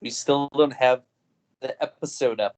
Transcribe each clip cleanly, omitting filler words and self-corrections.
We still don't have the episode up.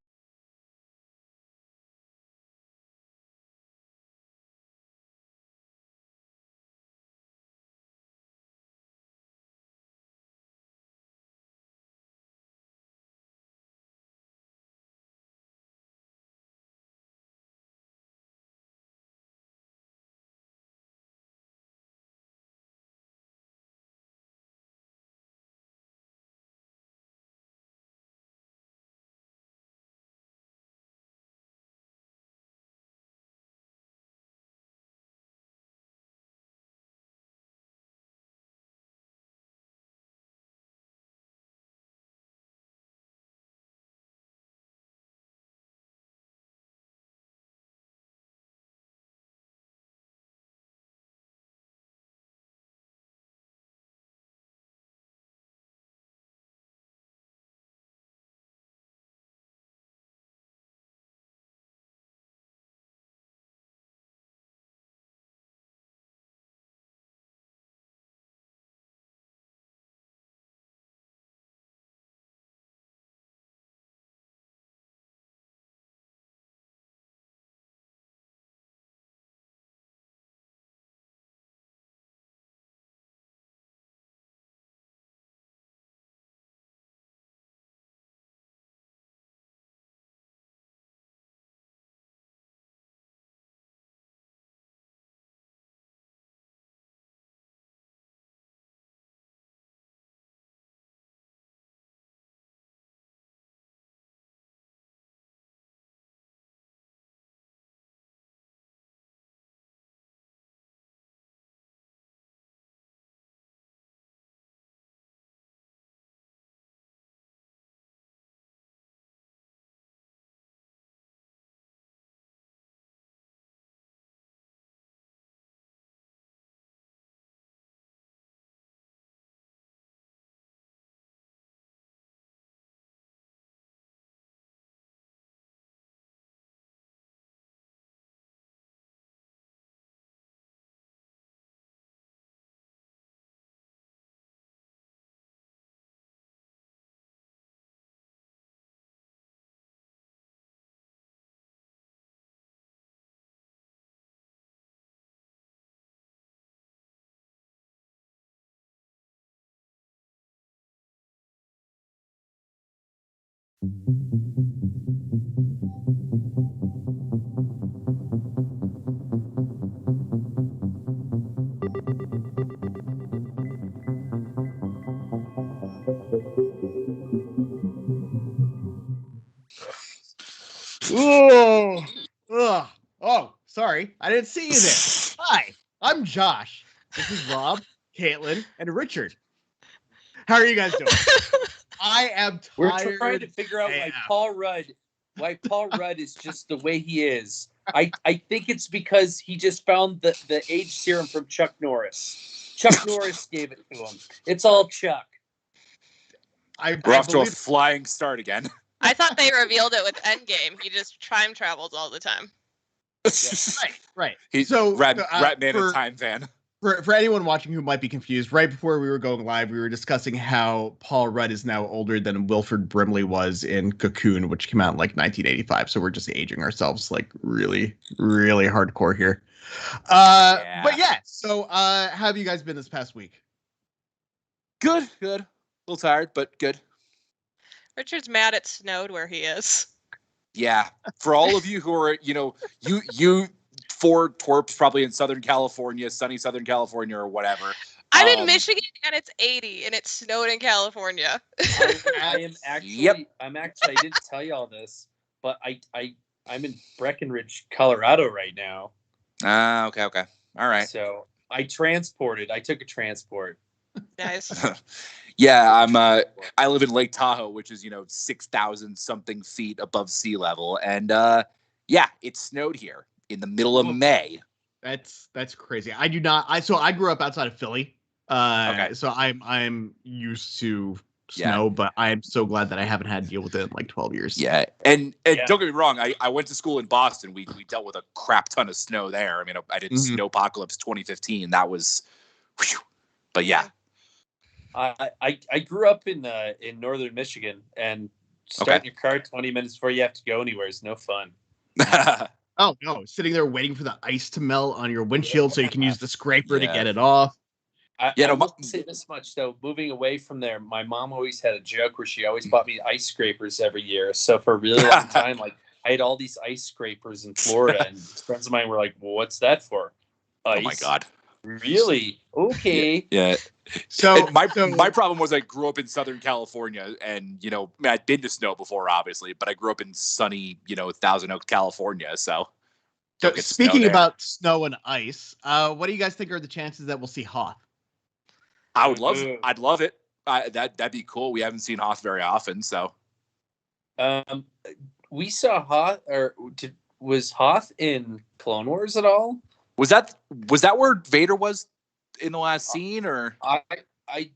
Oh, oh, sorry. I didn't see you there. Hi, I'm Josh. This is Rob, Caitlin, and Richard. How are you guys doing? I am tired. We're trying to figure out why Paul Rudd is just the way he is. I think it's because he just found the age serum from Chuck Norris. Chuck Norris gave it to him. It's all Chuck. We're off to a flying start again. I thought they revealed it with Endgame. He just time travels all the time. Yeah. Right. He's so Rat Man and Time Van. For anyone watching who might be confused, right before we were going live, we were discussing how Paul Rudd is now older than Wilford Brimley was in Cocoon, which came out in like 1985. So we're just aging ourselves like really, really hardcore here. But yeah, so how have you guys been this past week? Good. A little tired, but good. Richard's mad it snowed where he is. Yeah. For all of you who are, you four twerps probably in Southern California, sunny Southern California or whatever. I'm in Michigan and it's 80 and it snowed in California. I didn't tell you all this, but I'm in Breckenridge, Colorado right now. Okay. All right. So I took a transport. Nice. Yeah, I live in Lake Tahoe, which is 6,000 something feet above sea level, and yeah, it snowed here in the middle of May. That's crazy. I do not. So I grew up outside of Philly. Okay. So I'm used to snow, but I'm so glad that I haven't had to deal with it in like 12 years. Yeah, and don't get me wrong. I went to school in Boston. We dealt with a crap ton of snow there. I mean, I did Snowpocalypse 2015. That was, whew. But yeah. I grew up in northern Michigan, and starting your car 20 minutes before you have to go anywhere is no fun. Oh no, sitting there waiting for the ice to melt on your windshield so you can use the scraper to get it off. I will say this much though, moving away from there, my mom always had a joke where she always bought me ice scrapers every year. So for a really long time, like I had all these ice scrapers in Florida, and friends of mine were like, well, "What's that for?" Ice? Oh my god! Really? Okay. Yeah. So my problem was I grew up in Southern California, and I'd been to snow before, obviously, but I grew up in sunny, Thousand Oaks, California. So speaking about snow and ice, what do you guys think are the chances that we'll see Hoth? I'd love it. That'd be cool. We haven't seen Hoth very often, so. We saw Hoth, was Hoth in Clone Wars at all? Was that where Vader was in the last scene, or? I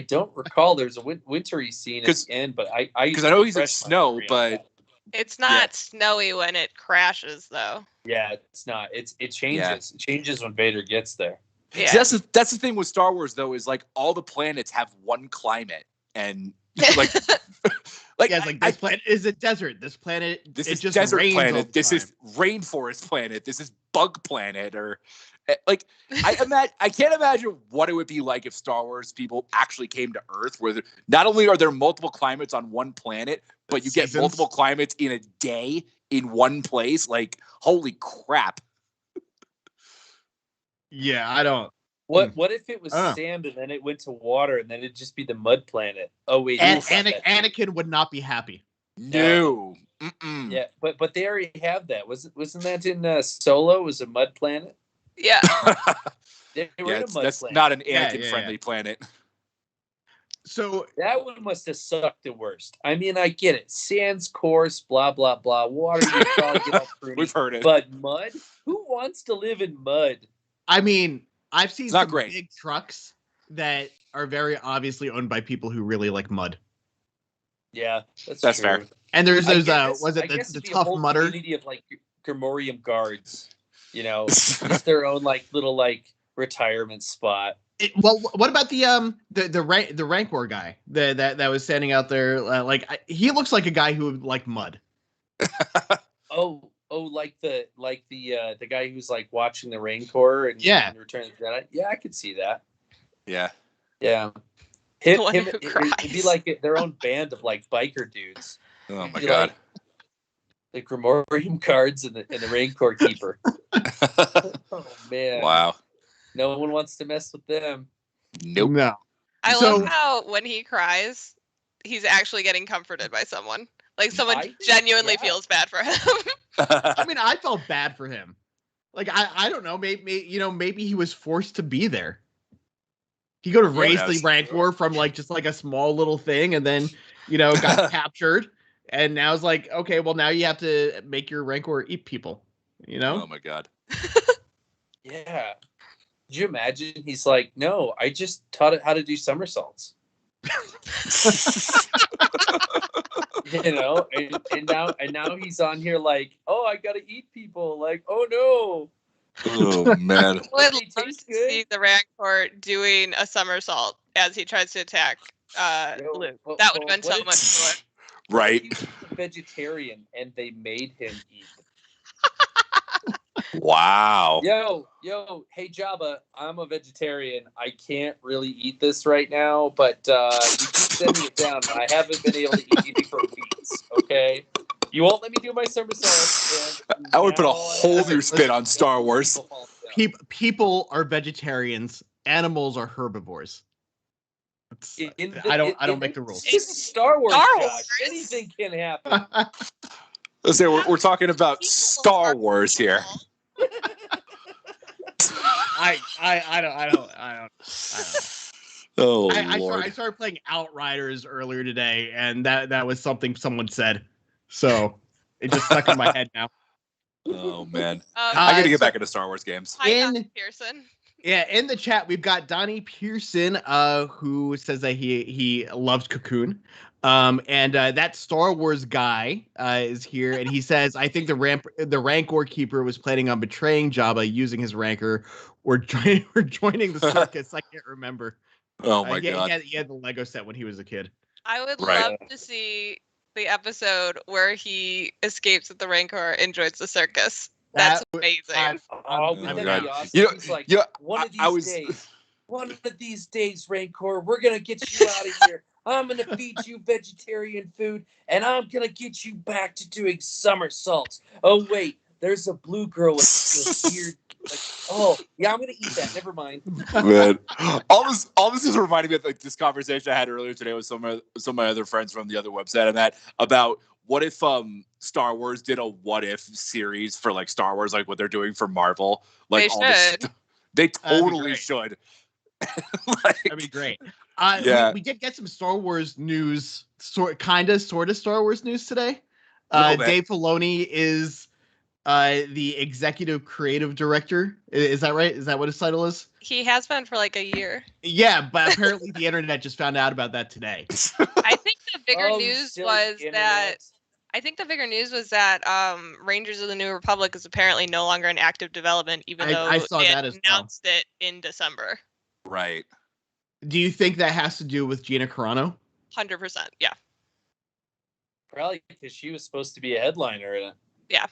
don't recall. There's a wintry scene at the end, but I know he's in snow, but it's not snowy when it crashes, though. Yeah, it's not. It changes. Yeah. It changes when Vader gets there. Yeah. See, that's the thing with Star Wars, though, is like all the planets have one climate, and like this planet is a desert. This planet, is just desert planet. This is rainforest planet. This is bug planet, or like I can't imagine what it would be like if Star Wars people actually came to Earth, where not only are there multiple climates on one planet, but you get multiple climates in a day in one place. Like, holy crap! Yeah, I don't. What if it was sand and then it went to water and then it'd just be the mud planet? Oh wait, Anakin would not be happy. No. Yeah, but they already have that. Wasn't that in Solo? Was a mud planet? Yeah. They were in a mud that's planet. not an Anakin-friendly planet. So that one must have sucked the worst. I mean, I get it. Sand's coarse, blah blah blah. Water, you probably get all pruny. We've heard it. But mud? Who wants to live in mud? I mean, I've seen some big trucks that are very obviously owned by people who really like mud. Yeah, that's true. fair. And there's those the Tough Mudder community of like Grimorium guards, it's their own like little like retirement spot. Well, what about the Rancor guy that was standing out there? He looks like a guy who would like mud. Like the guy who's like watching the Rancor and Return of the Jedi. Yeah, I could see that. Yeah. It'd be like their own band of like biker dudes. Oh my god. Like, the Grimorium guards and the Rancor keeper. Oh man. Wow. No one wants to mess with them. Nope. No. I love how when he cries, he's actually getting comforted by someone. Like someone genuinely feels bad for him. I mean, I felt bad for him. Like I don't know, maybe he was forced to be there. He could have raised the Rancor from just a small little thing, and then got captured, and now it's like, okay, well now you have to make your Rancor eat people. Oh my god. Yeah. Could you imagine? He's like, no, I just taught it how to do somersaults. And now he's on here like, oh, I gotta eat people. Like, oh no. Oh man. I would love to see the Rancor doing a somersault as he tries to attack Luke. That would have been so much cooler. Right. He was a vegetarian and they made him eat. Wow. Yo, hey Jabba, I'm a vegetarian. I can't really eat this right now, but you keep sending it down. I haven't been able to eat anything for weeks, okay? You won't let me do my somersaults. I would put a whole new spin on Star Wars. People are vegetarians. Animals are herbivores. I don't make the rules. It's Star Wars. Anything can happen. Let's say we're talking about Star Wars here. I don't. Oh, Lord. I started playing Outriders earlier today, and that was something someone said. So it just stuck in my head now. Oh man, I got to get back into Star Wars games. Hi, Donnie Pearson. Yeah, in the chat we've got Donnie Pearson, who says that he loves Cocoon. And that Star Wars guy is here, and he says, I think the Rancor keeper was planning on betraying Jabba using his Rancor or joining the circus. I can't remember. Oh my god! He had the Lego set when he was a kid. I would Right. love to see the episode where he escapes with the Rancor and joins the circus. That's amazing. Wouldn't that be awesome? You know, He's like, yeah, one of I these was- days, Rancor, we're gonna get you out of here. I'm gonna feed you vegetarian food, and I'm gonna get you back to doing somersaults. Oh wait, there's a blue girl with weird. Like, oh yeah, I'm gonna eat that. Never mind. Man, all this is reminding me of like this conversation I had earlier today with some of my other friends from the other website I'm at about what if Star Wars did a what if series for like Star Wars, like what they're doing for Marvel, like they totally should. That'd be great. We did get some Star Wars news, sort of Star Wars news today. Dave Filoni is the executive creative director. Is that right? Is that what his title is? He has been for like a year. Yeah, but apparently the internet just found out about that today. I think the bigger news was that Rangers of the New Republic is apparently no longer in active development, even though they announced it in December. Right. Do you think that has to do with Gina Carano? 100%, yeah. Probably because she was supposed to be a headliner in it. Yeah.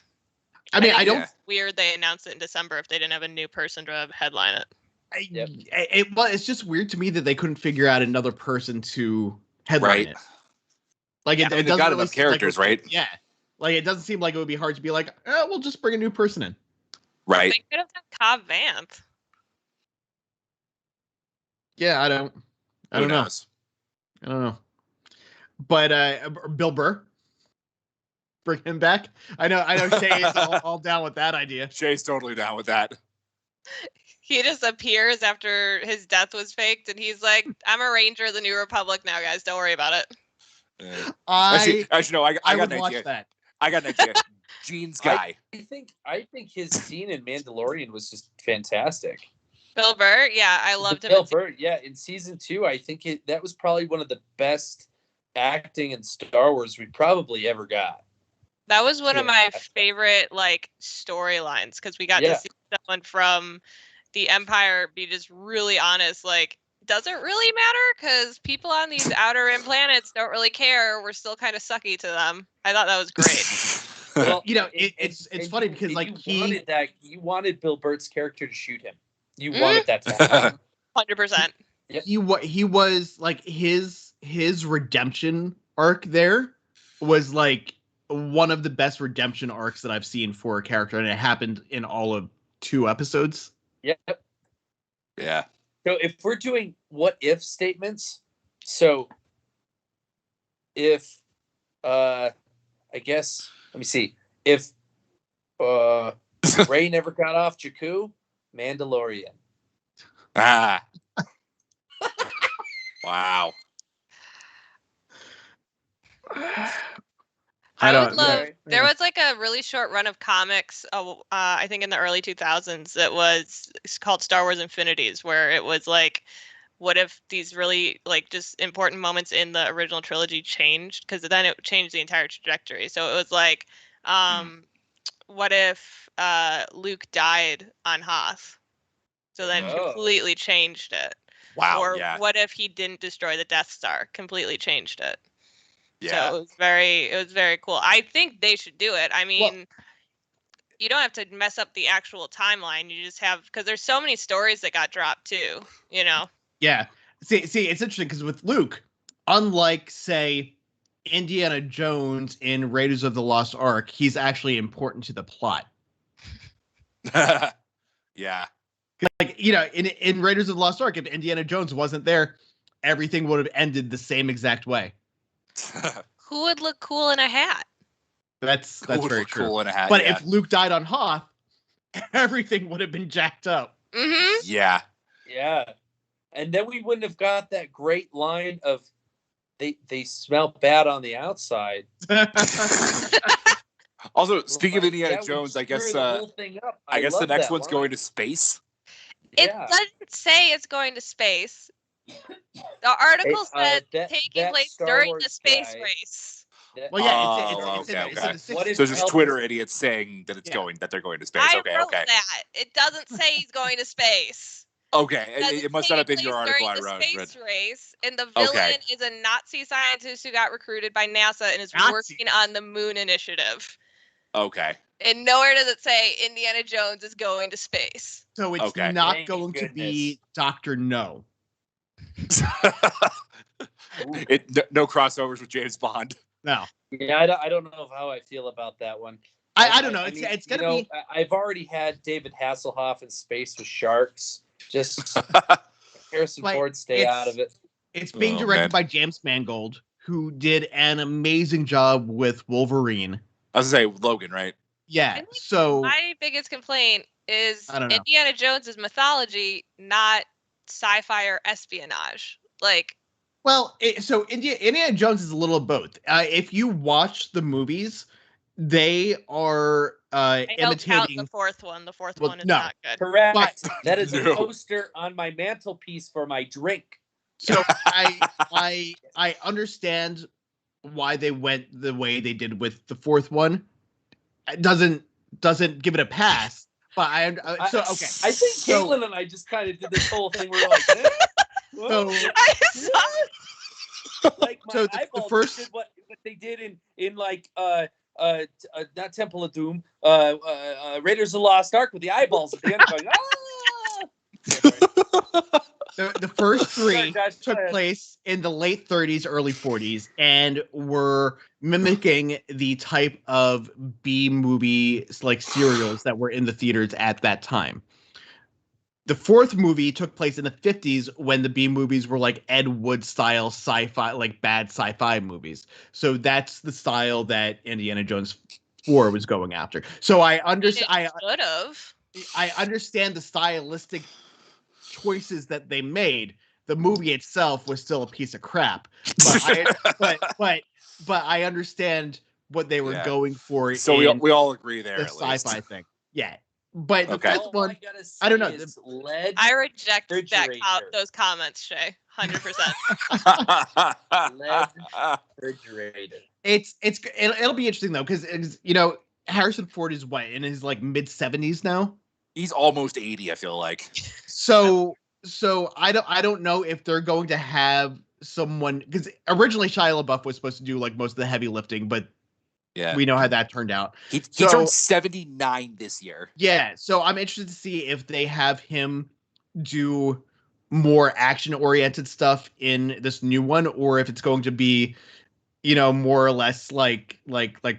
I mean, I don't. It's weird they announced it in December if they didn't have a new person to headline it. It's just weird to me that they couldn't figure out another person to headline it. Like it doesn't got really enough characters, right? Yeah. Like it doesn't seem like it would be hard to be like, we'll just bring a new person in. Right. They could have done Cobb Vanth. Yeah, I don't know. I don't know. But Bill Burr, bring him back. I know Shay is all down with that idea. Shay's totally down with that. He just appears after his death was faked, and he's like, "I'm a Ranger of the New Republic now, guys. Don't worry about it." Actually, no. I got would an watch idea. that. I got an idea. Gene's guy. I think his scene in Mandalorian was just fantastic. Bill Burr, yeah, I loved him. Bill Burr, yeah, in season 2, I think that was probably one of the best acting in Star Wars we probably ever got. That was one of my favorite like storylines because we got to see someone from the Empire be just really honest. Like, does it really matter? Because people on these outer rim planets don't really care. We're still kind of sucky to them. I thought that was great. Well, it's funny because like you wanted Bill Burr's character to shoot him. You wanted that. 100%. Yep. He was like his redemption arc there was like one of the best redemption arcs that I've seen for a character, and it happened in all of 2 episodes. Yep. Yeah. So if we're doing what if statements, so if I guess let me see. If Rey never got off Jakku, Mandalorian. Ah. Wow. I would love. There was like a really short run of comics. I think in the early 2000s. It's called Star Wars Infinities, where it was like, what if these really like just important moments in the original trilogy changed? Because then it changed the entire trajectory. So it was like, what if Luke died on Hoth? So then completely changed it. Wow. Or what if he didn't destroy the Death Star? Completely changed it. Yeah. So it was very cool. I think they should do it. I mean, you don't have to mess up the actual timeline. You just have, because there's so many stories that got dropped too, you know? Yeah. See, it's interesting because with Luke, unlike say Indiana Jones in Raiders of the Lost Ark, he's actually important to the plot. Yeah. Like, you know, in Raiders of the Lost Ark, if Indiana Jones wasn't there, everything would have ended the same exact way. Who would look cool in a hat? That's very true. Cool in a hat, but if Luke died on Hoth, everything would have been jacked up. Mm-hmm. Yeah. Yeah. And then we wouldn't have got that great line of they smell bad on the outside. Also, speaking of Indiana Jones, I guess the next one's going to space. It doesn't say it's going to space. The article said taking place during the space race. Well, yeah, it's so there's just Twitter idiots saying that they're going to space. I wrote that. It doesn't say he's going to space. Okay, Doesn't it must take not have been place your article I during the wrote. space race, and the Okay. villain is a Nazi scientist who got recruited by NASA and is Nazi. working on the Moon Initiative. Okay. And nowhere does it say Indiana Jones is going to space. So it's Okay. not Thank going to be goodness. Dr. No. No crossovers with James Bond. No. Yeah, I don't know how I feel about that one. I don't know. I It's mean, it's gonna be. I've already had David Hasselhoff in Space with Sharks. Just Harrison Like, Ford, stay out of it. It's being Oh, directed man. by James Mangold, who did an amazing job with Wolverine. I was gonna say Logan, right? Yeah. Like, So my biggest complaint is I don't know. Indiana Jones is mythology, not sci-fi or espionage. Like, well, so Indiana Jones is a little of both. If you watch the movies, they are I don't count imitating the fourth one. The fourth Well, one is no. not good. Correct. But- That is a No. poster on my mantelpiece for my drink. So I understand why they went the way they did with the fourth one. It doesn't give it a pass, but okay. I think So- Caitlin and I just kind of did this whole thing where we're like, eh, So- I saw like my So the eyeballs first- did what they did in like not Temple of Doom, Raiders of the Lost Ark with the eyeballs at the end going, ah! the first three Sorry, Josh, go took ahead. place in the late 30s, early 40s, and were mimicking the type of B movie like serials that were in the theaters at that time. The fourth movie took place in the 50s when the B movies were like Ed Wood style sci-fi, like bad sci-fi movies. So that's the style that Indiana Jones 4 was going after. So I understand. should have. I understand the stylistic choices that they made. The movie itself was still a piece of crap, but I understand what they were Yeah. going for. So in we all agree there. the at least. sci-fi thing. Yeah, but the Okay. fifth one, I gotta say I don't know. is lead I reject refrigerator. those comments, Shay. 100%. refrigerator. it'll be interesting though, because Harrison Ford is what, in his like mid 70s now. He's almost 80. I feel like. So I don't know if they're going to have someone, because originally Shia LaBeouf was supposed to do like most of the heavy lifting, but Yeah. we know how that turned out. He So- turned 79 this year. Yeah, so I'm interested to see if they have him do more action-oriented stuff in this new one, or if it's going to be, more or less like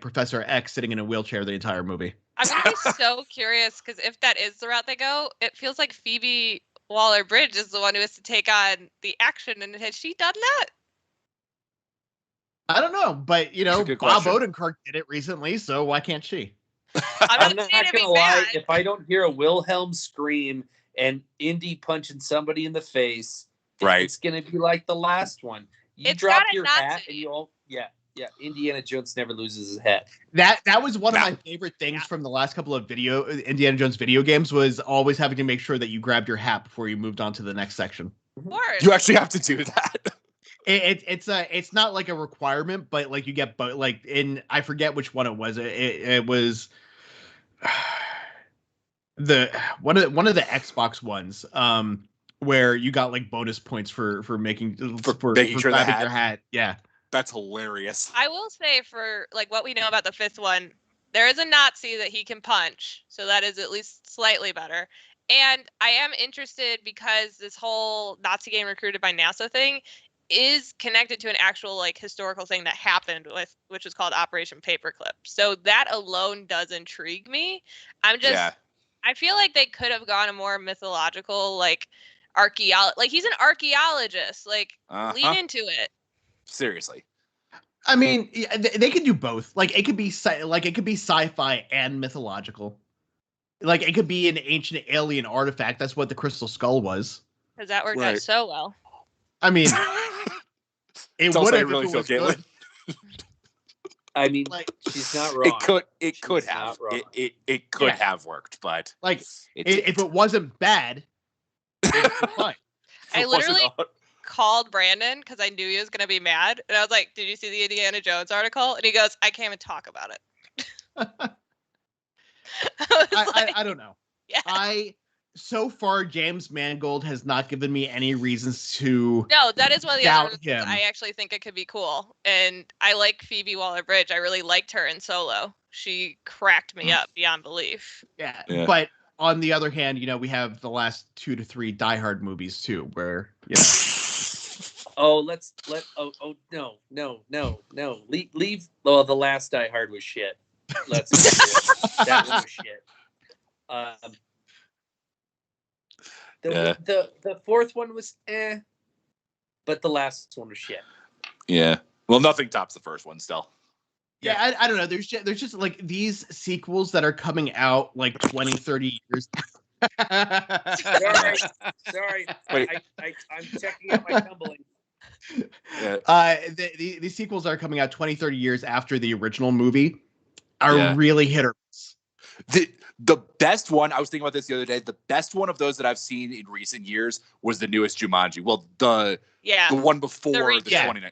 Professor X sitting in a wheelchair the entire movie. I'm gonna be so curious because if that is the route they go, it feels like Phoebe Waller-Bridge is the one who has to take on the action, and has she done that? I don't know, but That's a good Bob question. Odenkirk did it recently, so why can't she? I'm not not saying to be gonna lie. bad. If I don't hear a Wilhelm scream and Indy punching somebody in the face, Right. it's gonna be like the last one. You It's drop got a your Nazi. hat and you all, yeah. Indiana Jones never loses his hat. That was one of Yeah. my favorite things from the last couple of Indiana Jones video games, was always having to make sure that you grabbed your hat before you moved on to the next section. Of course. You actually have to do that. It's not like a requirement, but like you get, but like I forget which one it was. It was one of the Xbox ones, where you got like bonus points for making making sure the grabbing hat- your hat. Yeah. That's hilarious. I will say, for like what we know about the fifth one, there is a Nazi that he can punch, so that is at least slightly better. And I am interested because this whole Nazi game recruited by NASA thing is connected to an actual like historical thing that happened which is called Operation Paperclip. So that alone does intrigue me. I feel like they could have gone a more mythological, like like he's an archaeologist, like lean into it. Seriously. I mean, they could do both. Like it could be sci-fi and mythological. Like it could be an ancient alien artifact. That's what the Crystal Skull was. Because that worked Right. out so well. I mean, it Tell us would how have you if really it feel, was Caitlin. good. I mean, Like she's not wrong. It could She's have. not wrong. It could Yeah. have worked, but Like it if it wasn't bad, it would be fine. I wasn't literally on- called Brandon because I knew he was gonna be mad, and I was like, "Did you see the Indiana Jones article?" And he goes, "I can't even talk about it." I was like, I don't know. yeah. so far, James Mangold has not given me any reasons to. No, that is one of the doubt other reasons him. I actually think it could be cool. And I like Phoebe Waller-Bridge. I really liked her in Solo. She cracked me up beyond belief. Yeah, but on the other hand, we have the last 2 to 3 Die Hard movies too, where Oh, no. Leave. Oh, the last Die Hard was shit. Let's that one was shit. The fourth one was but the last one was shit. Yeah. Well, nothing tops the first one still. Yeah, I don't know. There's just like these sequels that are coming out like 20, 30 years. Sorry. I'm checking out my tumbling. These sequels are coming out 20, 30 years after the original movie are really hit or miss. The best one, I was thinking about this the other day, the best one of those that I've seen in recent years was the newest Jumanji. Well, the one before the 29.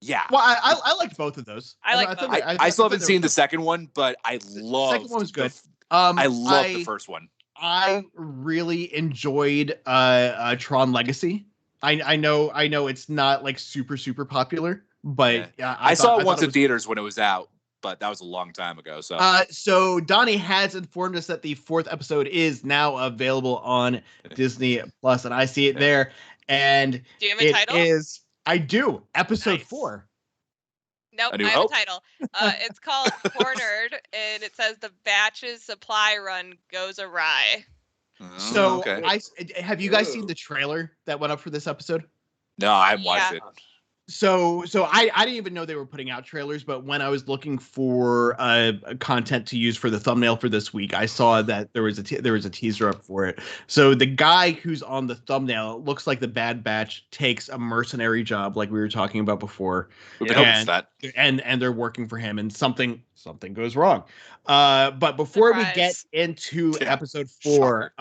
Yeah. Well, I liked both of those. I still haven't seen the second one, but I love the second one was good. I love the first one. I really enjoyed Tron Legacy. I know it's not like super popular, but I saw it once in theaters when it was out, but that was a long time ago. So Donnie has informed us that the 4th episode is now available on Disney Plus, and I see it there. And do you have a title? I do. Episode 4. Nope, I have a title. It's called Cornered, and it says the batch's supply run goes awry. So have you guys seen the trailer that went up for this episode? No, I haven't watched it. So I didn't even know they were putting out trailers, but when I was looking for content to use for the thumbnail for this week, I saw that there was a teaser up for it. So the guy who's on the thumbnail, it looks like the Bad Batch takes a mercenary job, like we were talking about before, and they're working for him, and something goes wrong. But before we get into episode 4,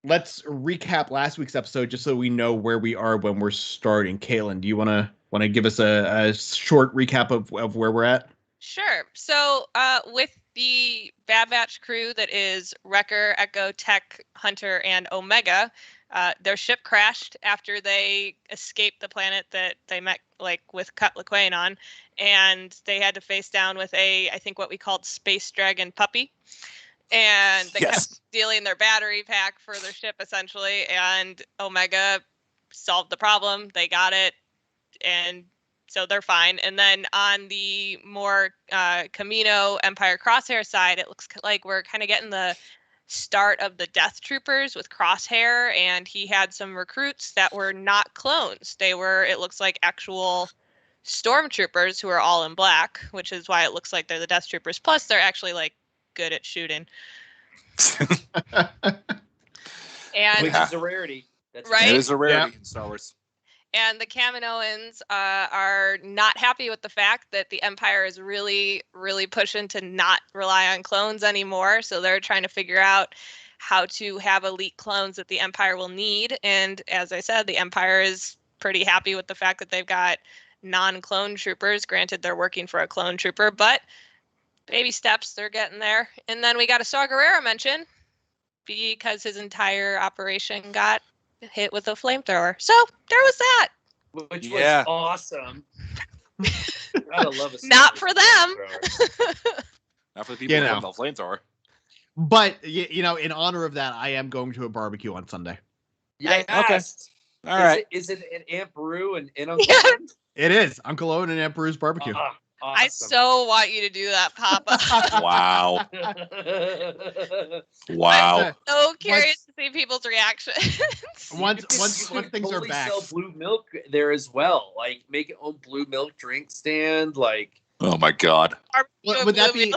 let's recap last week's episode just so we know where we are when we're starting. Kaylin, do you want to give us a short recap of where we're at? Sure. So with the Bad Batch crew that is Wrecker, Echo, Tech, Hunter, and Omega, their ship crashed after they escaped the planet that they met with Cut Lawquane on, and they had to face down with I think what we called Space Dragon Puppy. And they kept stealing their battery pack for their ship, essentially. And Omega solved the problem. They got it. And so they're fine. And then on the more Camino Empire Crosshair side, it looks like we're kind of getting the start of the Death Troopers with Crosshair. And he had some recruits that were not clones. They were, it looks like, actual stormtroopers who are all in black, which is why it looks like they're the Death Troopers. Plus, they're actually good at shooting. And which is a rarity. That's right? It is a rarity in Star Wars. And the Kaminoans are not happy with the fact that the Empire is really, really pushing to not rely on clones anymore. So they're trying to figure out how to have elite clones that the Empire will need. And as I said, the Empire is pretty happy with the fact that they've got non-clone troopers. Granted, they're working for a clone trooper, but baby steps, they're getting there. And then we got a Saw Gerrera mention because his entire operation got hit with a flamethrower. So there was that. Which was awesome. Gotta love a Not for them. Not for the people who have the flamethrower. But, in honor of that, I am going to a barbecue on Sunday. Yeah. Okay. All right. Is it an Aunt Beru and Uncle Owen? It is. Uncle Owen and Aunt Beru's barbecue. Awesome. I so want you to do that, Papa. Wow. Wow. I'm so curious to see people's reactions. Once things are back. Sell blue milk there as well. Make your own blue milk drink stand. Oh my God. Would that be?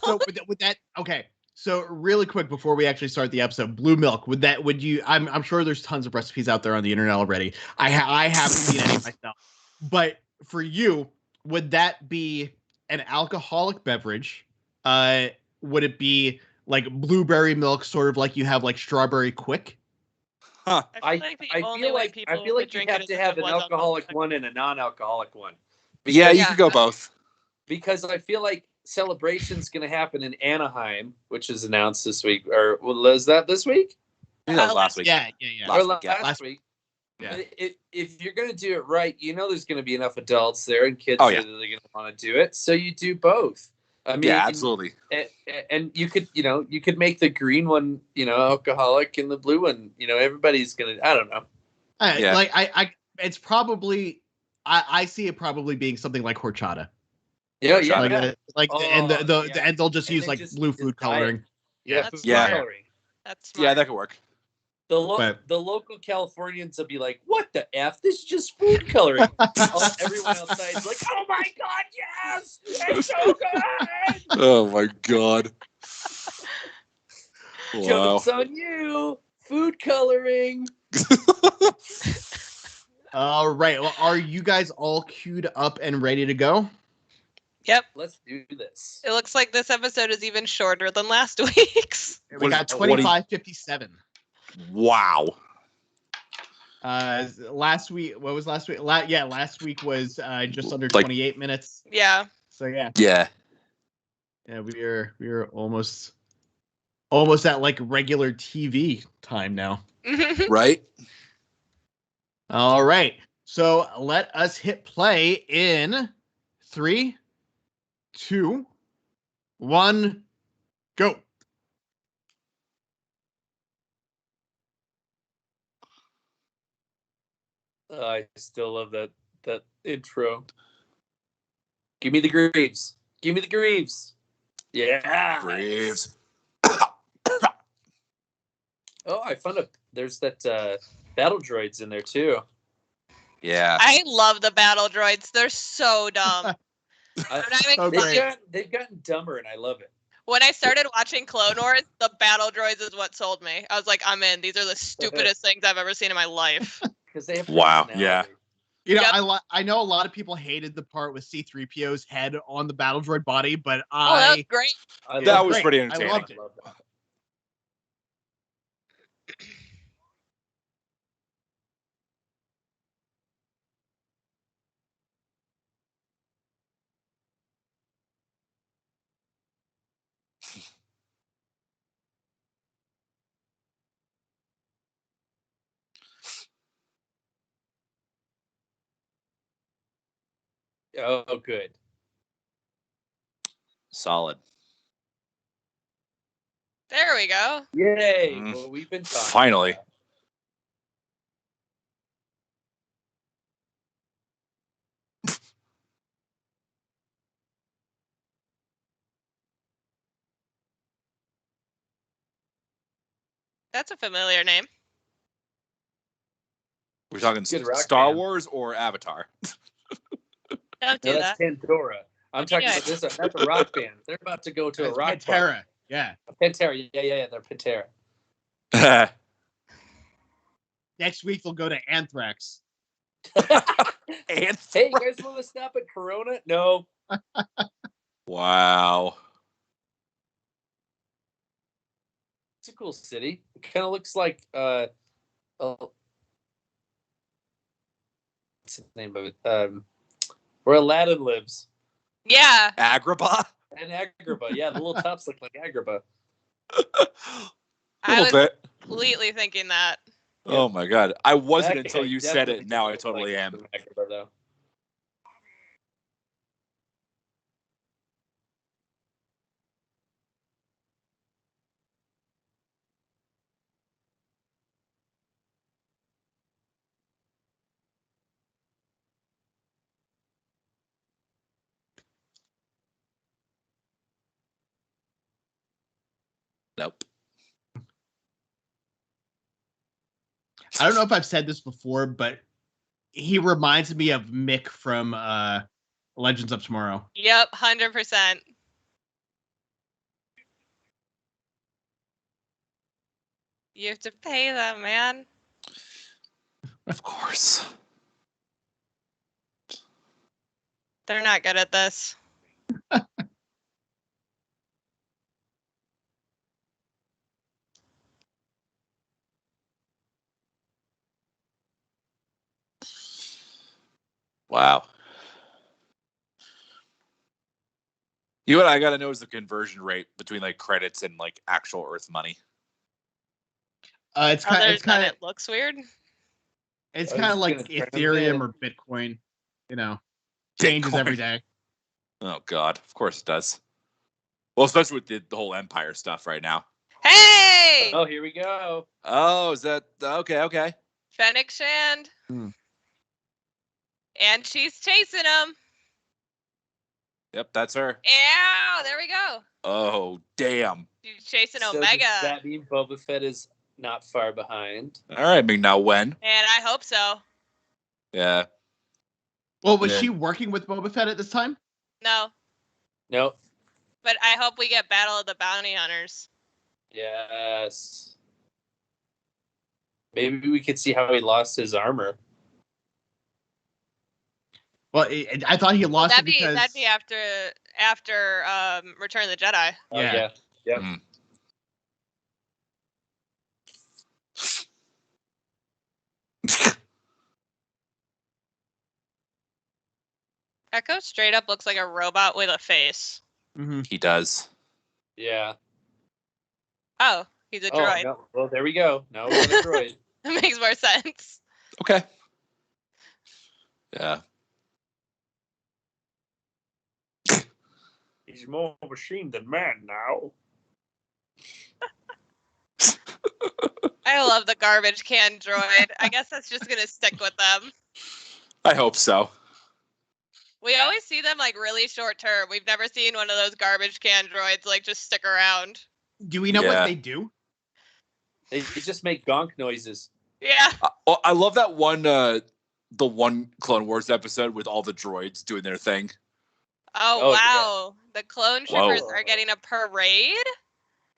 So would that? Okay. So really quick before we actually start the episode, blue milk. Would you? I'm sure there's tons of recipes out there on the internet already. I haven't seen any myself. But for you, would that be an alcoholic beverage? Would it be like blueberry milk, sort of like you have strawberry quick? Huh. I feel like you have to have an alcoholic one and a non-alcoholic one. You could go both. Because I feel like celebration's going to happen in Anaheim, which is announced this week. Or was that this week? I think that was last week. Yeah. Last week. Yeah. If you're going to do it right, there's going to be enough adults there and kids that are going to want to do it. So you do both. I mean, yeah, absolutely. And you could make the green one, alcoholic, and the blue one, everybody's going to, I don't know. It's probably, I see it probably being something like horchata. Yeah. And they'll just use blue food coloring. Coloring. That's smart. Yeah, that could work. The local Californians will be like, "What the f? This is just food coloring." Everyone outside is like, "Oh my god, yes! It's so good!" Oh my god! Wow. Joke's on you! Food coloring. All right. Well, are you guys all queued up and ready to go? Yep. Let's do this. It looks like this episode is even shorter than last week's. We got 25:57. Wow. Last week, what was last week? Last week was just under 28 minutes. Yeah. So yeah. Yeah. Yeah, we are almost at regular TV time now. Right? All right. So let us hit play in 3, 2, 1, go. I still love that intro. Give me the Greaves. Give me the Greaves. Yeah. Greaves. I found there's that battle droids in there too. Yeah. I love the battle droids. They're so dumb. They've gotten dumber, and I love it. When I started watching Clone Wars, the battle droids is what sold me. I was like, I'm in. These are the stupidest things I've ever seen in my life. Because they have yeah. I know a lot of people hated the part with C-3PO's head on the battle droid body, but that was great. That was pretty entertaining. I loved it. Oh, good. Solid. There we go. Yay! Well, we've been talking. Finally. That's a familiar name. We're talking Star Wars or Avatar? Don't do that. That's Pandora. I'm talking about this. That's a rock band. They're about to go to a rock Pantera. Bar. Yeah. Pantera. Yeah. They're Pantera. Next week they'll go to Anthrax. Hey, you guys want to stop at Corona? No. Wow. It's a cool city. It kind of looks like what's the name of it? Where Aladdin lives. Yeah. Agrabah? And Agrabah. Yeah, the little tops look like Agrabah. I was completely thinking that. Oh my god. I wasn't until you said it. Now I totally am. Agrabah, though. Nope. I don't know if I've said this before, but he reminds me of Mick from Legends of Tomorrow. Yep, 100%. You have to pay them, man. Of course. They're not good at this. Wow. You know what I gotta know is the conversion rate between like credits and like actual Earth money. It's kind of it looks weird. It's kind of like Ethereum or Bitcoin. You know, changes every day. Oh God, of course it does. Well, especially with the whole Empire stuff right now. Hey! Oh, here we go. Oh, is that okay? Fennec Shand. And she's chasing him. Yep, that's her. Yeah, there we go. Oh, damn. She's chasing So Omega. does that mean Boba Fett is not far behind? All right, Ming-Na, when? And I hope so. Yeah. Well, was she working with Boba Fett at this time? No. Nope. But I hope we get Battle of the Bounty Hunters. Yes. Maybe we could see how he lost his armor. Well, I thought he lost it because that'd be after Return of the Jedi. Oh, yeah. Yep. Mm. Echo straight up looks like a robot with a face. He does. Yeah. Oh, he's a droid. No. Well, there we go. Now we got a droid. That makes more sense. Okay. Yeah. He's more machine than man now. I love the garbage can droid. I guess that's just gonna stick with them. I hope so. We always see them like really short term. We've never seen one of those garbage can droids like just stick around. Do we know what they do? They just make gonk noises. Yeah. I love that one, the one Clone Wars episode with all the droids doing their thing. Oh wow. Yeah. The clone troopers are getting a parade?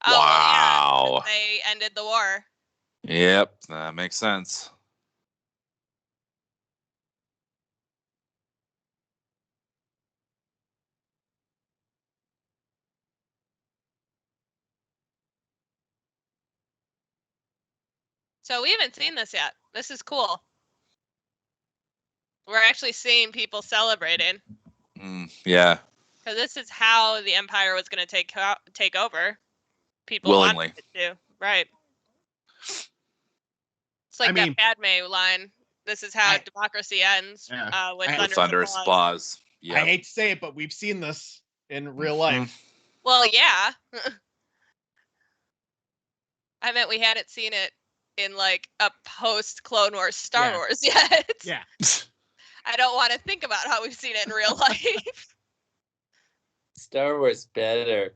Oh, wow. Well, yeah, they ended the war. Yep, that makes sense. So we haven't seen this yet. This is cool. We're actually seeing people celebrating. Yeah. Because this is how the Empire was going to take over. People willingly. wanted it to. Right. It's like that Padme line. This is how democracy ends. With thunderous applause. Yep. I hate to say it, but we've seen this in real life. Well, yeah. I meant we hadn't seen it in like a post Clone Wars Star Wars yet. Yeah. I don't want to think about how we've seen it in real life. Star Wars better.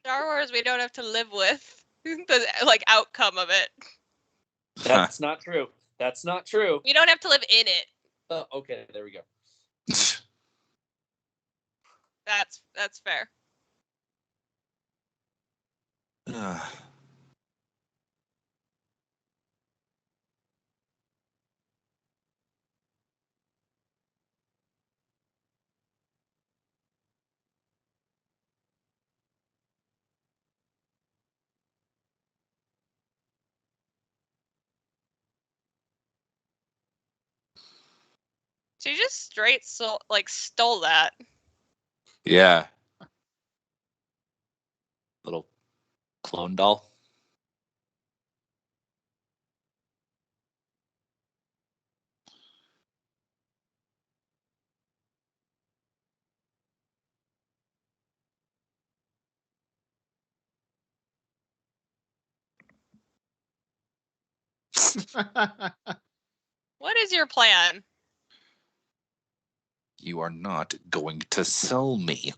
Star Wars we don't have to live with the like outcome of it. That's not true. That's not true. You don't have to live in it. Oh, okay, there we go. That's fair. She just straight stole that. Yeah. Little clone doll. What is your plan? You are not going to sell me.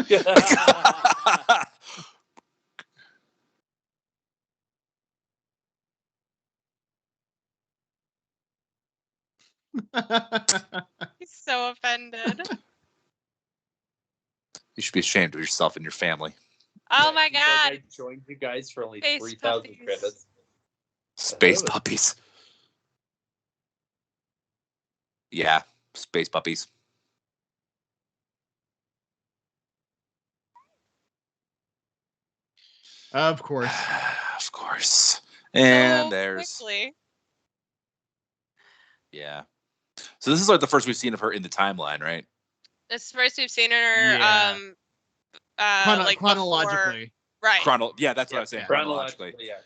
He's so offended. You should be ashamed of yourself and your family. Oh my God! I joined you guys for only 3,000 credits. Space puppies. Yeah, space puppies. Of course. Of course. And so there's quickly. Yeah. So this is like the first we've seen of her in the timeline, right? It's the first we've seen her. Yeah. Like chronologically. Before, right. Yeah, that's what I was saying. Yeah. Chronologically. Yeah.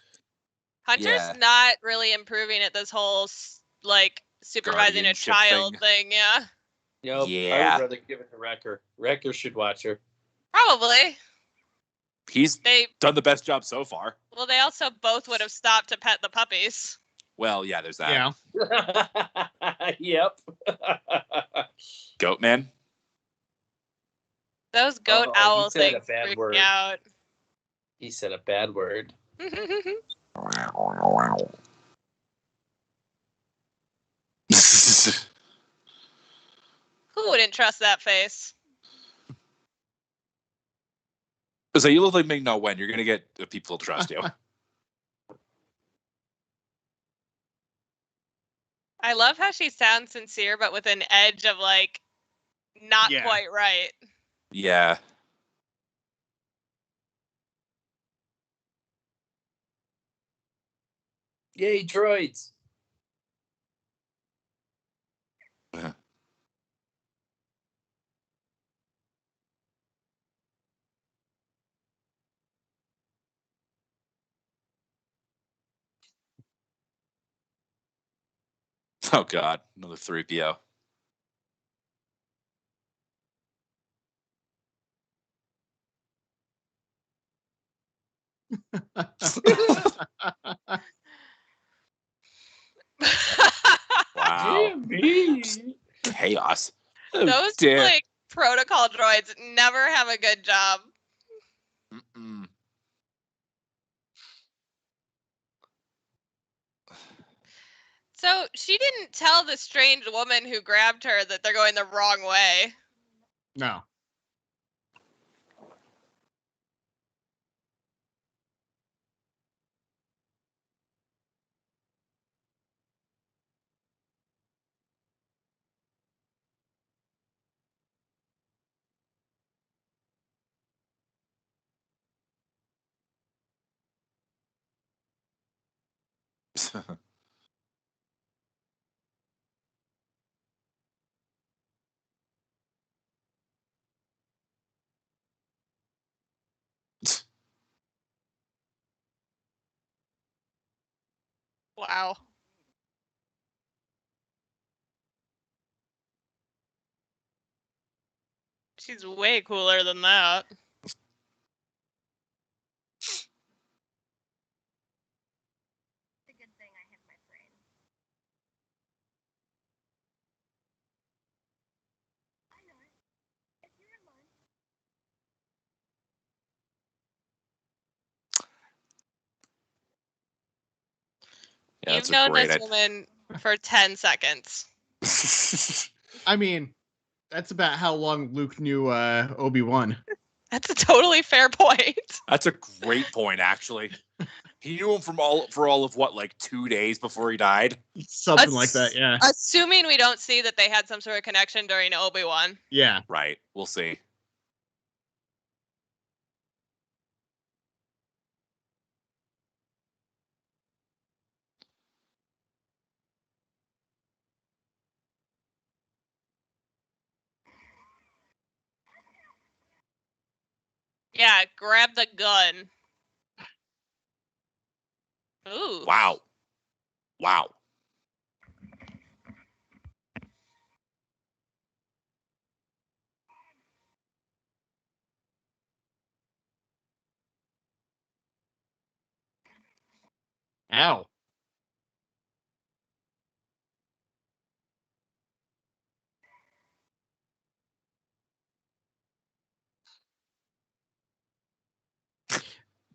Hunter's not really improving at this whole like supervising a Guardianship child thing. Yeah. Nope. Yeah. I would rather give it to Wrecker. Wrecker should watch her. Probably. He's done the best job so far. Well, they also both would have stopped to pet the puppies. Well, yeah, there's that. Yeah. Yep. Goat man. Those goat owl he said things a bad freak word. me out. He said a bad word. Who wouldn't trust that face? So you look like Ming-Na when you're gonna get people to trust you. I love how she sounds sincere, but with an edge of like not quite right. Yeah. Yay, droids. Oh God, another 3PO. Wow. Chaos. Those like protocol droids never have a good job. Mm-mm. So she didn't tell the strange woman who grabbed her that they're going the wrong way. No. Wow. She's way cooler than that. Yeah, You've known this woman for 10 seconds. I mean, that's about how long Luke knew Obi-Wan. That's a totally fair point. That's a great point, actually. He knew him for all of what, like 2 days before he died? Something like that, yeah. Assuming we don't see that they had some sort of connection during Obi-Wan. Yeah. Right. We'll see. Yeah, grab the gun. Ooh. Wow. Wow. Ow.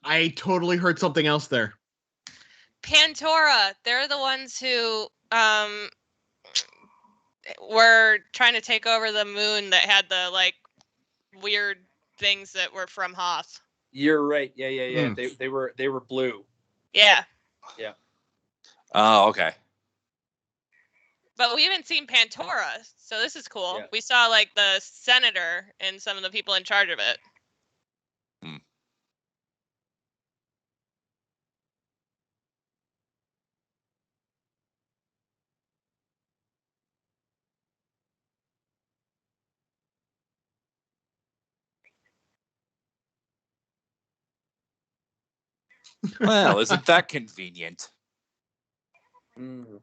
I totally heard something else there. Pandora, they're the ones who were trying to take over the moon that had the like weird things that were from Hoth. You're right. Yeah. They were blue. Yeah. Yeah. Oh, okay. But we haven't seen Pandora, so this is cool. Yeah. We saw like the senator and some of the people in charge of it. Well, isn't that convenient? Mm.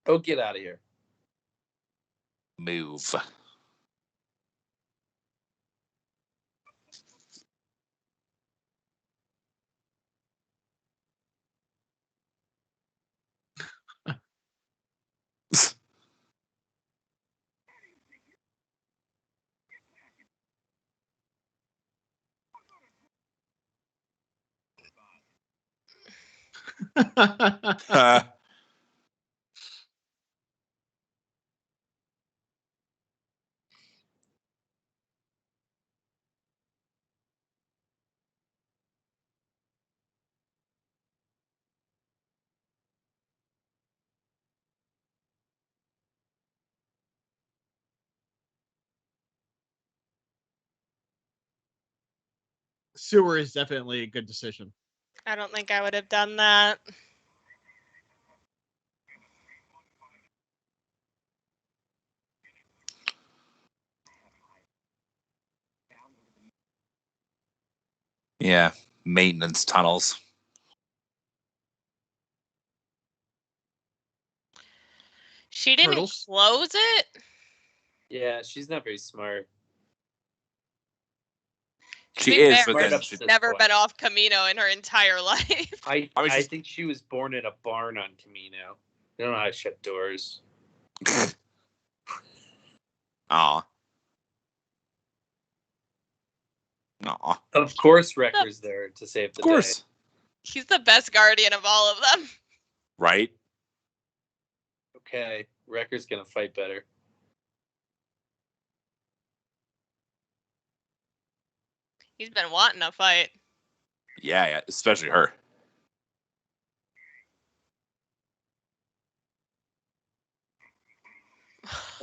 Oh, get out of here. Move. Sewer is definitely a good decision. I don't think I would have done that. Yeah, maintenance tunnels. She didn't Turtles? close it? Yeah, she's not very smart. She be is, fair, but then She's never been off Camino in her entire life. I was just- think she was born in a barn on Camino. They don't know how to shut doors. Aw. Aw. Of course, Wrecker's there to save the Of course. day. He's the best guardian of all of them. Right? Okay, Wrecker's gonna fight better. He's been wanting a fight. Yeah, especially her.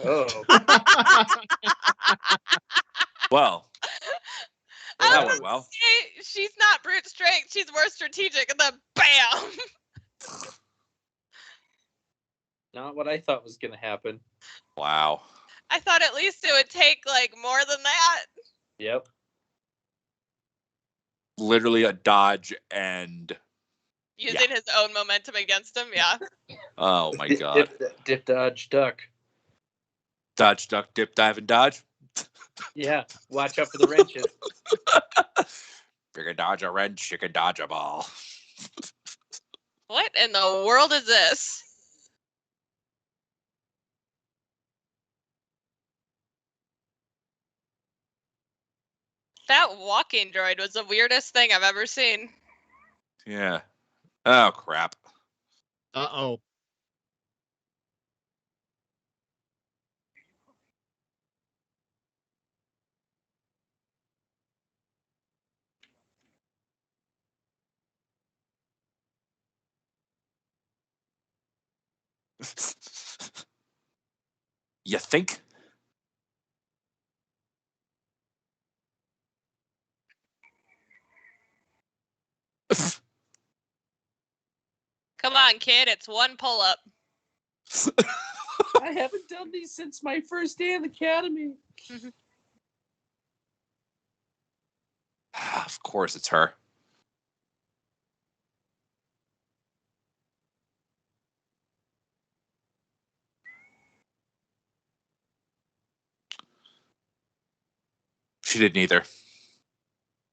Oh, Well, I that was went well. Hey, she's not brute strength. She's more strategic. And then bam. not what I thought was gonna happen. Wow. I thought at least it would take like more than that. Yep. Literally a dodge and Using his own momentum against him. Yeah. oh my god. Dip, dodge, duck. Dodge, duck, dip, dive, and dodge. Yeah, watch out for the wrenches. You can dodge a wrench, you can dodge a ball. What in the world is this? That walking droid was the weirdest thing I've ever seen. Yeah. Oh crap. Uh-oh. You think? Come on, kid. It's one pull up. I haven't done these since my first day in the academy. Of course it's her. She didn't either.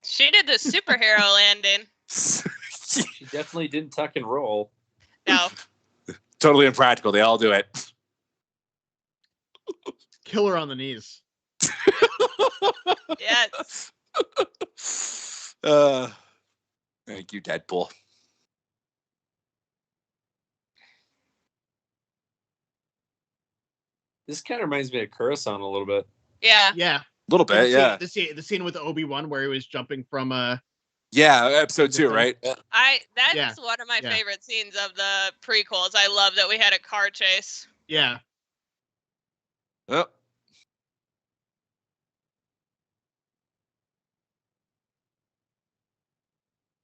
She did the superhero landing. She definitely didn't tuck and roll. No. Totally impractical. They all do it. Kill her on the knees. Yes. Thank you, Deadpool. This kind of reminds me of Coruscant a little bit. Yeah. Yeah. A little bit, yeah. The scene with Obi-Wan where he was jumping from Yeah, episode 2, right? That's one of my favorite scenes of the prequels. I love that we had a car chase. Yeah. Oh.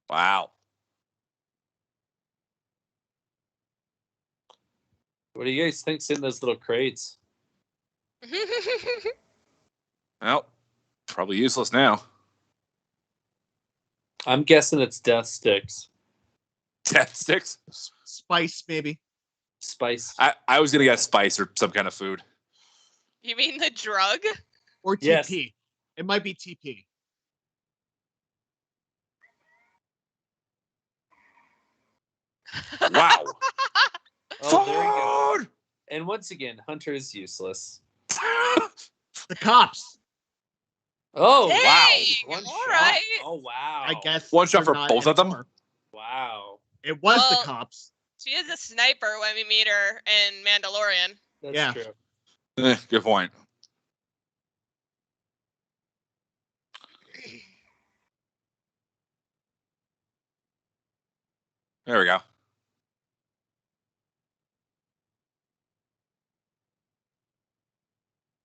Wow. What do you guys think's in those little crates? Well, probably useless now. I'm guessing it's death sticks. Death sticks? Spice, maybe. Spice. I was gonna guess spice or some kind of food. You mean the drug? Or TP. Yes. It might be TP. Wow. Oh, there you go. Food! And once again, Hunter is useless. The cops. Oh, Dang, wow. One all shot. right. Oh, wow. I guess. One shot they're for not both of them? anymore. Wow. It was Well, the cops. She is a sniper when we meet her in Mandalorian. That's Yeah. true. Good point. There we go.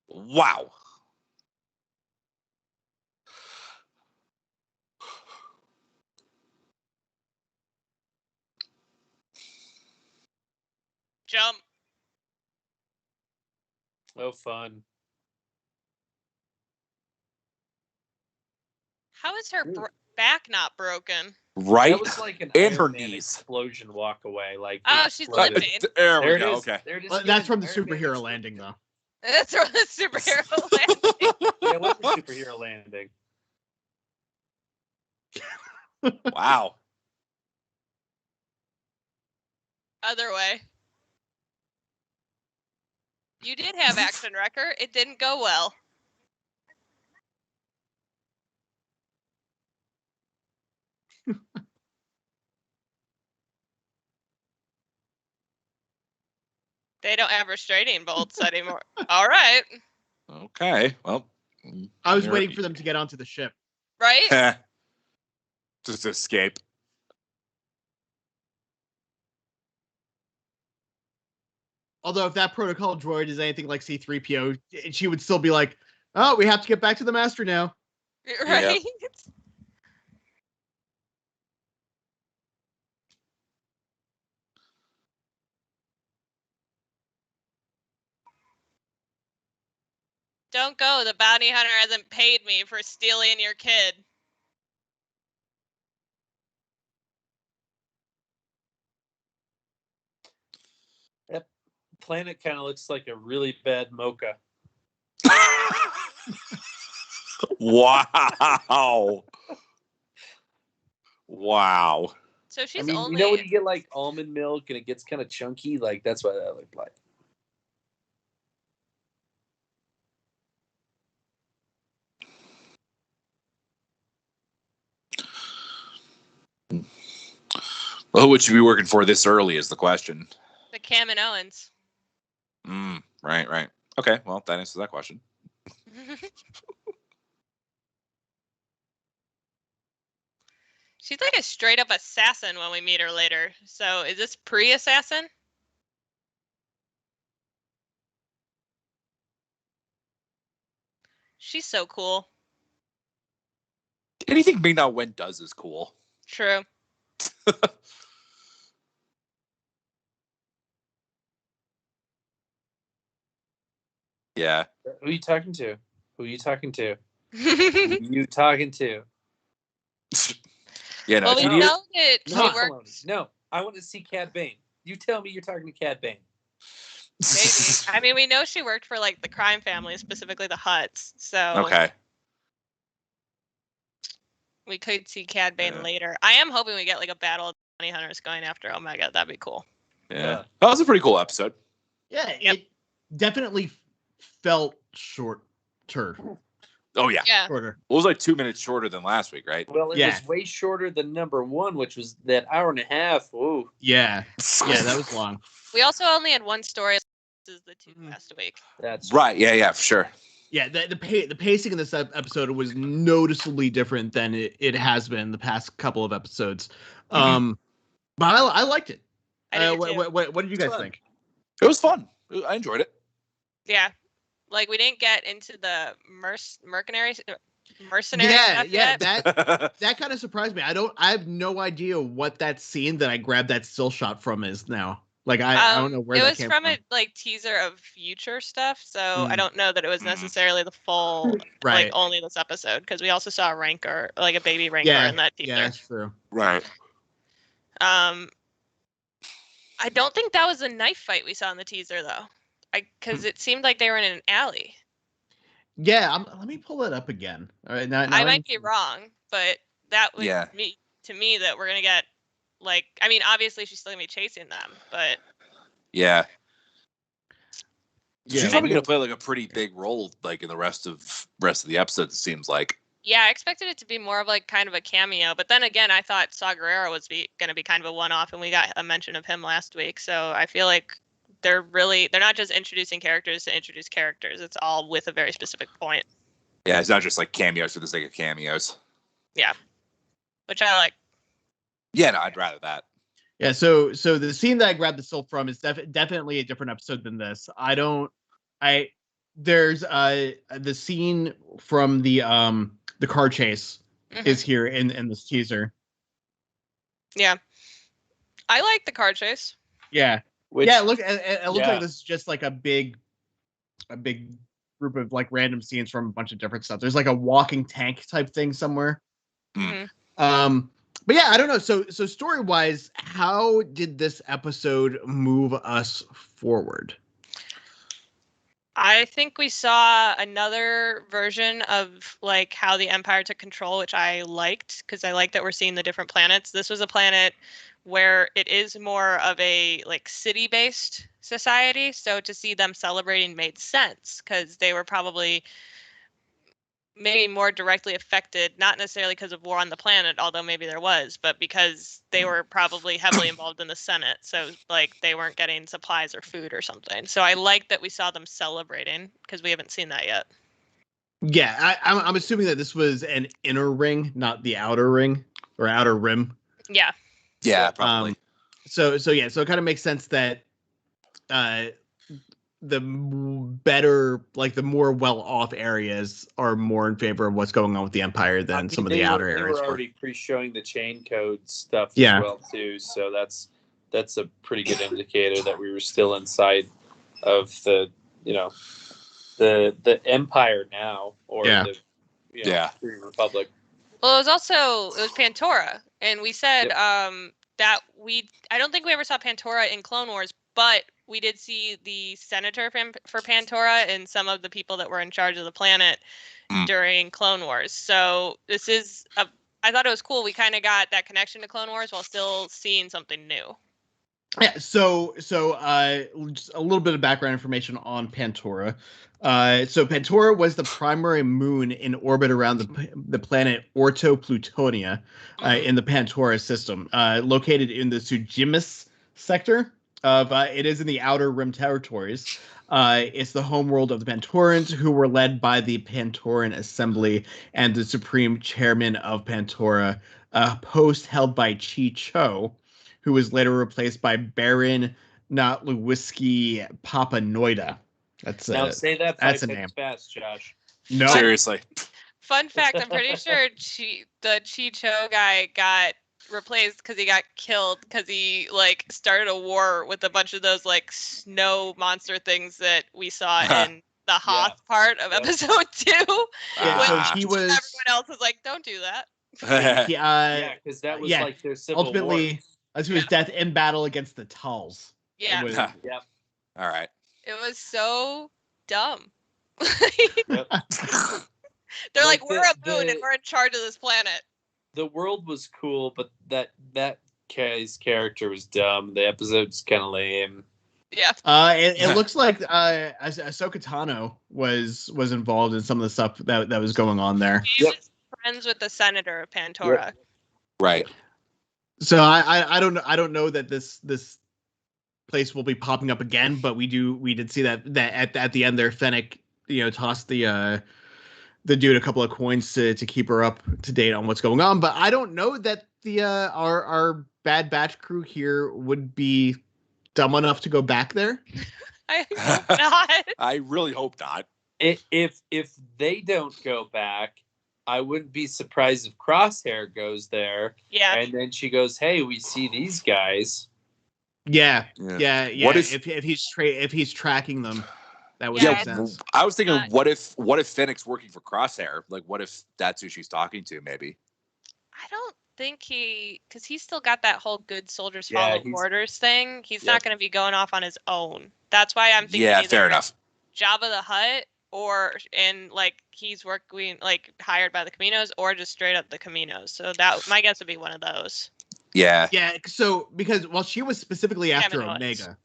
Wow. Jump. Oh, fun. How is her back not broken? Right? That was like an And Iron her Man knees. explosion walk away. Like, Oh, she's exploded. limping. There we There it go. is. Okay. There it is. Well, again. that's from the Iron Man superhero explosion. landing, though. That's from the superhero landing. Yeah, what's the superhero landing? Wow. Other way. You did have action record. It didn't go well. They don't have restraining bolts anymore. All right. Okay. Well, I was you're- waiting for them to get onto the ship. Right? Just escape. Although if that protocol droid is anything like C-3PO, she would still be like, oh, we have to get back to the master now. Right? Don't go. The bounty hunter hasn't paid me for stealing your kid. That planet kind of looks like a really bad mocha. Wow. Wow. So she's I mean, only. you know when you get like almond milk and it gets kind of chunky? Like, that's what that looked like. Well, who would you be working for this early is the question. The Kaminoans. Right. Okay, well, that answers that question. She's like a straight up assassin when we meet her later. So is this pre-assassin? She's so cool. Anything Ming-Na Wen does is cool. True. Yeah. Who are you talking to? Who are you talking to? Who are you talking to? Yeah, no, well, we she- know that she No, works. no, I want to see Cad Bane. You tell me you're talking to Cad Bane. Maybe. I mean, we know she worked for like the crime family, specifically the Hutts. So Okay. we could see Cad Bane Yeah. later. I am hoping we get like a battle of bounty hunters going after Omega. That'd be cool. Yeah. That was a pretty cool episode. Yeah, Yep. it definitely felt shorter. Oh, yeah. Yeah. Shorter. It was like 2 minutes shorter than last week, right? Well, it Yeah. was way shorter than number one, which was that hour and a half. Ooh. Yeah. Yeah, that was long. We also only had one story. This is the two last week. That's Right. Yeah, for sure. Yeah, the pacing in this episode was noticeably different than it has been the past couple of episodes. But I liked it. I did too. What did you guys Fun. think? It was fun. I enjoyed it. Yeah. Like we didn't get into the mercenary Yeah, stuff yeah, yet. that kind of surprised me. I have no idea what that scene that I grabbed that still shot from is now. Like I don't know where it that was came from from. a like teaser of future stuff, so I Mm. don't know that it was necessarily the full Right. like only this episode, because we also saw a rancor, like a baby rancor Yeah, in that teaser. yeah, that's true. Right. I don't think that was a knife fight we saw in the teaser though, because it seemed like they were in an alley. Yeah, let me pull it up again. All right, now I might be wrong, but that would mean to me that we're gonna get like, I mean, obviously she's still gonna be chasing them, but Yeah. Yeah, She's probably gonna play like a pretty big role like in the rest of the episode, it seems like. yeah, I expected it to be more of like kind of a cameo, but then again, I thought Saw Gerrera was gonna be kind of a one-off, and we got a mention of him last week, so I feel like they're not just introducing characters to introduce characters. It's all with a very specific point. Yeah, it's not just like cameos for the sake of cameos. Yeah, which I like. Yeah, no, I'd rather that. Yeah, so the scene that I grabbed the still from is definitely a different episode than this. There's the scene from the car chase is here in this teaser. Yeah, I like the car chase. Yeah, it looks like this is just like a big group of like random scenes from a bunch of different stuff. There's like a walking tank type thing somewhere. But yeah, I don't know. So story wise, how did this episode move us forward? I think we saw another version of like how the Empire took control, which I liked, because I like that we're seeing the different planets. This was a planet where it is more of a like city-based society, so to see them celebrating made sense, because they were probably maybe more directly affected, not necessarily because of war on the planet, although maybe there was, but because they were probably heavily involved in the Senate. So like they weren't getting supplies or food or something. So I like that we saw them celebrating, because we haven't seen that yet. Yeah, I'm assuming that this was an inner ring, not the outer ring or outer rim. Yeah. Yeah, probably. So it kind of makes sense that the better, like the more well-off areas are more in favor of what's going on with the Empire than some of the outer areas. They were already pre-showing the chain code stuff as well too, so that's a pretty good indicator that we were still inside of the Empire now, or the Free Republic. Well, it was Pantora, and we said that I don't think we ever saw Pantora in Clone Wars, but we did see the senator for Pantora and some of the people that were in charge of the planet during Clone Wars. So this is I thought it was cool. We kind of got that connection to Clone Wars while still seeing something new. Yeah. So just a little bit of background information on Pantora. So Pantora was the primary moon in orbit around the planet Orto Plutonia in the Pantora system, located in the Sujimus sector. It is in the Outer Rim territories. It's the homeworld of the Pantorans, who were led by the Pantoran Assembly and the Supreme Chairman of Pantora, a post held by Chi Cho, who was later replaced by Baron Notlewiski Papanoida. Now say that that's a name. Fast, Josh. No, seriously. Fun fact: I'm pretty sure the Chi Cho guy got replaced because he got killed because he like started a war with a bunch of those like snow monster things that we saw in the Hoth part of episode 2. So he was. Everyone else was like, "Don't do that." Because that was like their civil ultimately, war. That's his death in battle against the Tulls. Yeah. All right. It was so dumb. They're like, we're a moon and we're in charge of this planet. The world was cool, but that Kai's character was dumb. The episode's kind of lame. Yeah. It looks like Ahsoka Tano was involved in some of the stuff that was going on there. He's friends with the senator of Pantora. Yep. Right. So I don't know that this place will be popping up again, but we did see that at the end there, Fennec, tossed the dude a couple of coins to keep her up to date on what's going on. But I don't know that our Bad Batch crew here would be dumb enough to go back there. I hope not. I really hope not. If they don't go back, I wouldn't be surprised if Crosshair goes there. Yeah. And then she goes, "Hey, we see these guys." Yeah. What if he's tracking them, that would Yeah, make sense. I was thinking, what if Fennec's working for Crosshair? Like, what if that's who she's talking to? Maybe. I don't think because he's still got that whole good soldiers Yeah, follow orders thing. He's Yep. not going to be going off on his own. That's why I'm thinking either fair enough. Jabba the Hutt and like he's working like hired by the Caminos or just straight up the Caminos. So that my guess would be one of those. Yeah. Yeah. So because she was specifically after Kaminoans.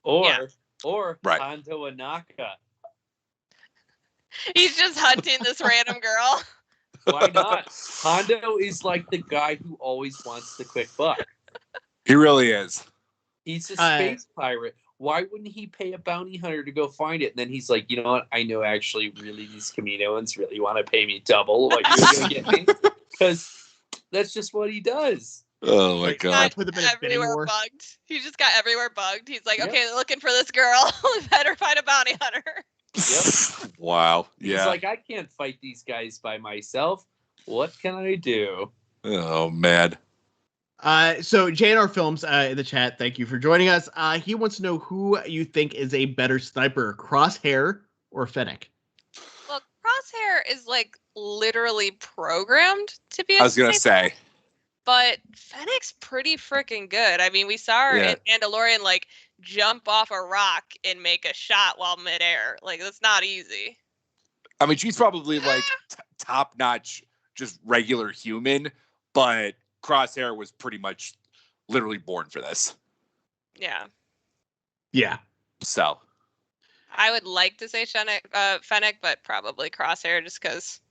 Omega. Or Right. Hondo Anaka. He's just hunting this random girl. Why not? Hondo is like the guy who always wants the quick buck. He really is. He's a space pirate. Why wouldn't he pay a bounty hunter to go find it? And then he's like, you know what? I know actually really these Kaminoans really want to pay me double. Like, you're going to get me? Because that's just what he does. Oh, my God. With a bit of Everywhere bugged. He just got everywhere bugged. He's like, Yep. okay, looking for this girl. We better find a bounty hunter. Yep. Wow. He's Yeah. like, I can't fight these guys by myself. What can I do? Oh, man. So JNR Films in the chat, thank you for joining us. He wants to know who you think is a better sniper, Crosshair or Fennec. Well, Crosshair is like literally programmed to be a I was going to sniper, say. but Fennec's pretty freaking good. I mean, we saw her in Mandalorian like jump off a rock and make a shot while midair. Like, that's not easy. I mean, she's probably like top-notch, just regular human, but Crosshair was pretty much literally born for this. Yeah. Yeah. So. I would like to say Fennec, but probably Crosshair just because.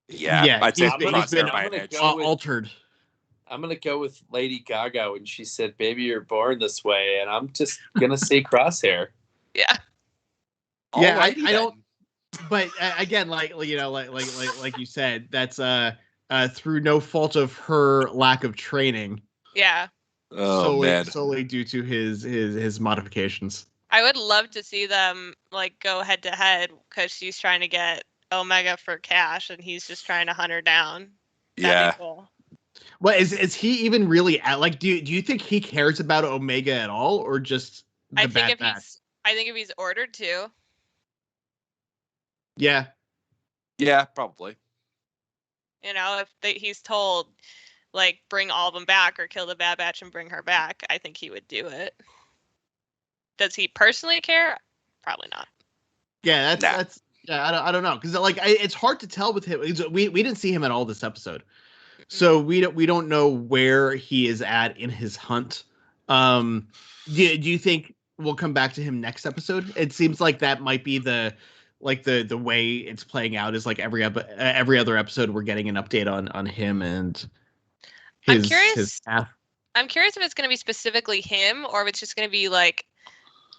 Yeah. I'd say he's been Crosshair by an edge. altered. I'm going to go with Lady Gaga when she said, baby, you're born this way. And I'm just going to say Crosshair. Yeah. Yeah, I don't. But again, like you said, that's through no fault of her lack of training. Yeah. Oh, man. Solely due to his modifications. I would love to see them like go head to head because she's trying to get Omega for cash and he's just trying to hunt her down. That'd be cool. Well, is he even really like? Do you think he cares about Omega at all, or just the Bad Batch? I think if he's ordered to. Yeah. Yeah, probably. You know, if he's told, like, bring all of them back or kill the Bad Batch and bring her back, I think he would do it. Does he personally care? Probably not. Yeah, that's yeah. I don't know because like it's hard to tell with him. We didn't see him at all this episode, so we don't know where he is at in his hunt. Do you think we'll come back to him next episode? It seems like that might be the way it's playing out is like every other episode we're getting an update on him and his path. I'm curious if it's going to be specifically him or if it's just going to be like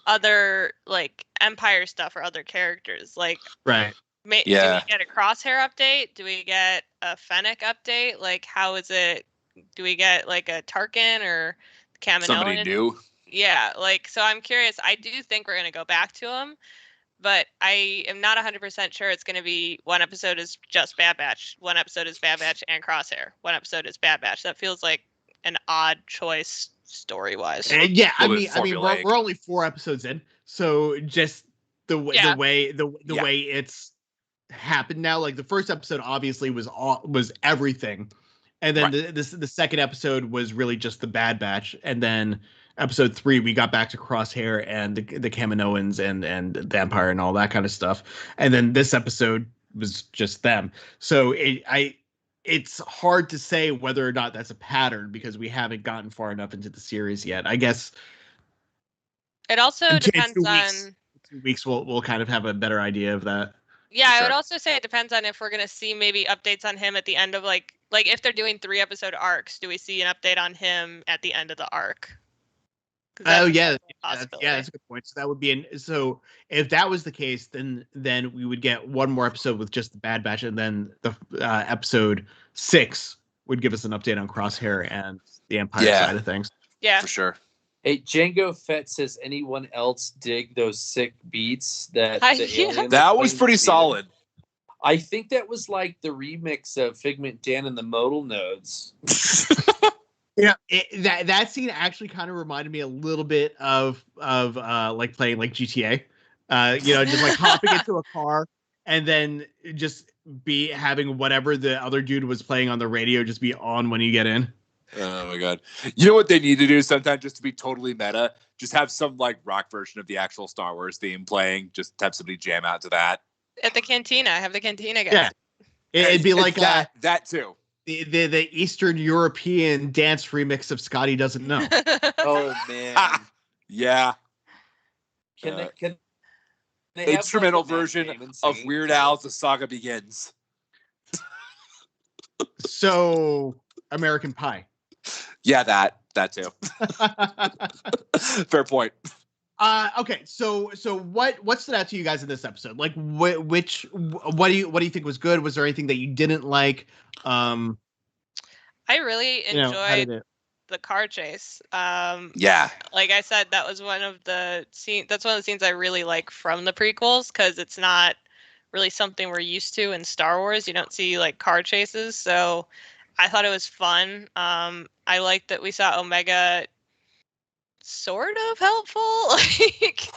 other like Empire stuff or other characters. Like, right. Do we get a Crosshair update? Do we get a Fennec update? Like, how is it? Do we get like a Tarkin or Kaminoan? Somebody new? Yeah, like, so I'm curious. I do think we're going to go back to him, but I am not 100% sure it's going to be one episode is just Bad Batch, one episode is Bad Batch and Crosshair, one episode is Bad Batch. That feels like an odd choice story-wise. Yeah, I mean, we're only 4 episodes in, so just the way it's happened now. Like the first episode obviously was everything, and then the second episode was really just the Bad Batch, and then episode 3 we got back to Crosshair and the Kaminoans and the Empire and all that kind of stuff, and then this episode was just them. So it's hard to say whether or not that's a pattern because we haven't gotten far enough into the series yet. I guess it also depends on 2 weeks. We'll kind of have a better idea of that. Yeah, I would also say it depends on if we're going to see maybe updates on him at the end of like if they're doing 3 episode arcs, do we see an update on him at the end of the arc? Oh yeah, that's a good point. So that would be so if that was the case, then we would get one more episode with just the Bad Batch, and then the episode 6 would give us an update on Crosshair and the Empire side of things. Yeah, for sure. Hey, Django Fett says, anyone else dig those sick beats that that was pretty solid. I think that was like the remix of Figment Dan and the Modal Nodes. Yeah, that scene actually kind of reminded me a little bit of like playing like GTA. Just like hopping into a car and then just be having whatever the other dude was playing on the radio just be on when you get in. Oh my god! You know what they need to do sometimes, just to be totally meta? Just have some like rock version of the actual Star Wars theme playing. Just have somebody jam out to that at the cantina. Have the cantina guys. Yeah, it'd be like that too. The Eastern European dance remix of Scotty Doesn't Know. Oh man. Yeah. Can they instrumental have, like, version of Weird Al's "The Saga Begins"? So American Pie. Yeah, that too. Fair point. Okay, so what stood out to you guys in this episode? Like, what do you think was good? Was there anything that you didn't like? I really enjoyed the car chase. Yeah. Like I said, that was one of the scenes. That's one of the scenes I really like from the prequels because it's not really something we're used to in Star Wars. You don't see like car chases, so I thought it was fun. I liked that we saw Omega sort of helpful. Like,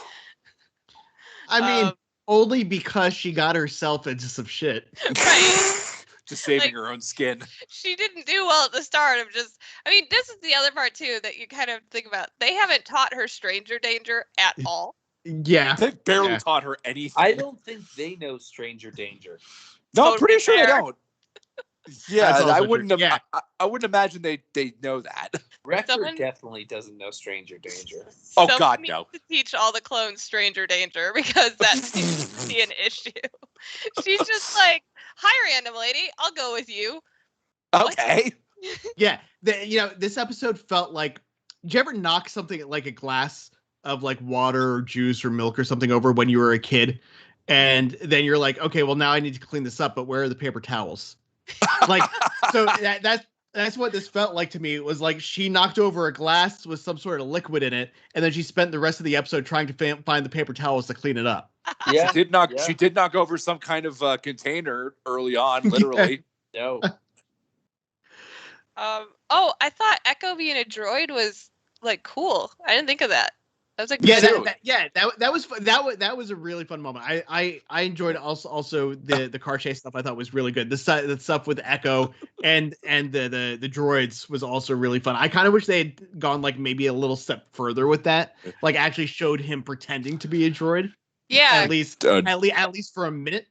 I mean, only because she got herself into some shit. Right. Just saving her own skin. She didn't do well at the start of just, I mean, this is the other part too that you kind of think about. They haven't taught her stranger danger at all. Yeah. They barely taught her anything. I don't think they know stranger danger. No, I'm pretty sure they don't. Yeah, I wouldn't I wouldn't imagine they know that. Rector definitely doesn't know stranger danger. Oh God, no. To teach all the clones stranger danger because that seems to be an issue. She's just like, hi, random lady, I'll go with you. Okay. Yeah, this episode felt like. Did you ever knock something like a glass of like water or juice or milk or something over when you were a kid, and then you're like, okay, well now I need to clean this up, but where are the paper towels? Like, so that's what this felt like to me. It was like she knocked over a glass with some sort of liquid in it, and then she spent the rest of the episode trying to find the paper towels to clean it up. Yeah, she did knock over some kind of container early on, literally. No. I thought Echo being a droid was like cool. I didn't think of that. That was like that was fun. That was a really fun moment. I enjoyed also the car chase stuff. I thought was really good. The stuff with Echo and the droids was also really fun. I kind of wish they had gone like maybe a little step further with that. Like actually showed him pretending to be a droid. Yeah, at least for a minute.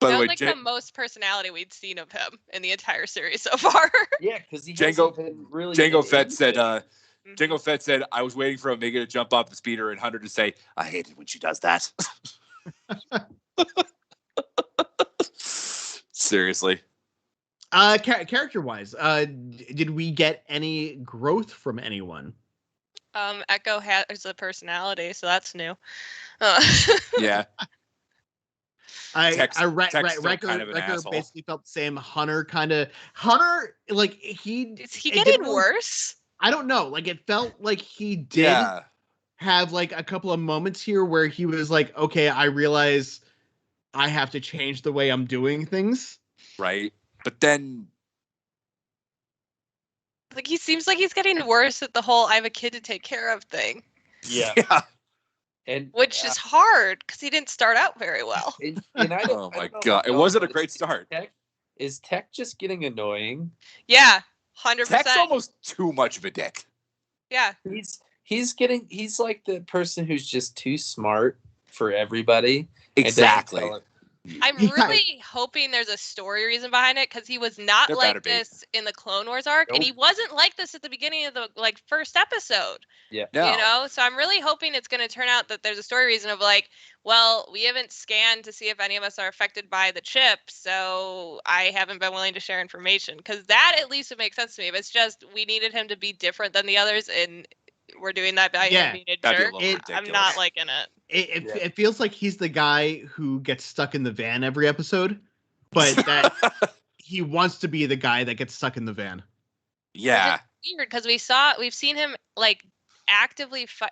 That was like the most personality we'd seen of him in the entire series so far. Yeah, because Jango Fett said. Jango Fett said, I was waiting for Omega to jump off the speeder and Hunter to say, I hate it when she does that. Seriously. Character-wise, did we get any growth from anyone? Echo has a personality, so that's new. Yeah. Wrecker basically felt the same. Hunter, like, is he getting worse? I don't know. Like, it felt like he did have like a couple of moments here where he was like, okay, I realize I have to change the way I'm doing things. Right. But then, like, he seems like he's getting worse at the whole I have a kid to take care of thing. Yeah. Which is hard because he didn't start out very well. Oh my God. It wasn't a great start. Is Tech just getting annoying? Yeah. 100%. Tech's almost too much of a dick. Yeah. He's like the person who's just too smart for everybody. Exactly. I'm really hoping there's a story reason behind it because he was not like this in the Clone Wars arc, and he wasn't like this at the beginning of the first episode. Yeah. No. So I'm really hoping it's going to turn out that there's a story reason of like, well, we haven't scanned to see if any of us are affected by the chip, so I haven't been willing to share information because that at least would make sense to me. If it's just we needed him to be different than the others and we're doing that by him being a jerk, I'm not liking it. It feels like he's the guy who gets stuck in the van every episode, but that he wants to be the guy that gets stuck in the van. Yeah. It's weird because we've seen him like actively fight.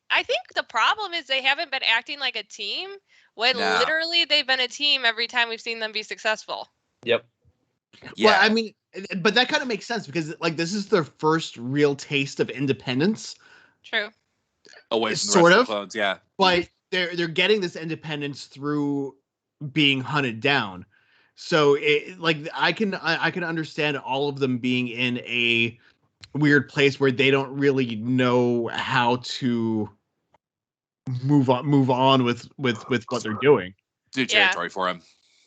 I think the problem is they haven't been acting like a team when literally they've been a team every time we've seen them be successful. Yep. Yeah. Well, I mean, but that kind of makes sense because like this is their first real taste of independence. True. Away from the Sort rest of of. the clones, yeah. But they're getting this independence through being hunted down. So I can understand all of them being in a weird place where they don't really know how to move on with what they're doing. New territory for him.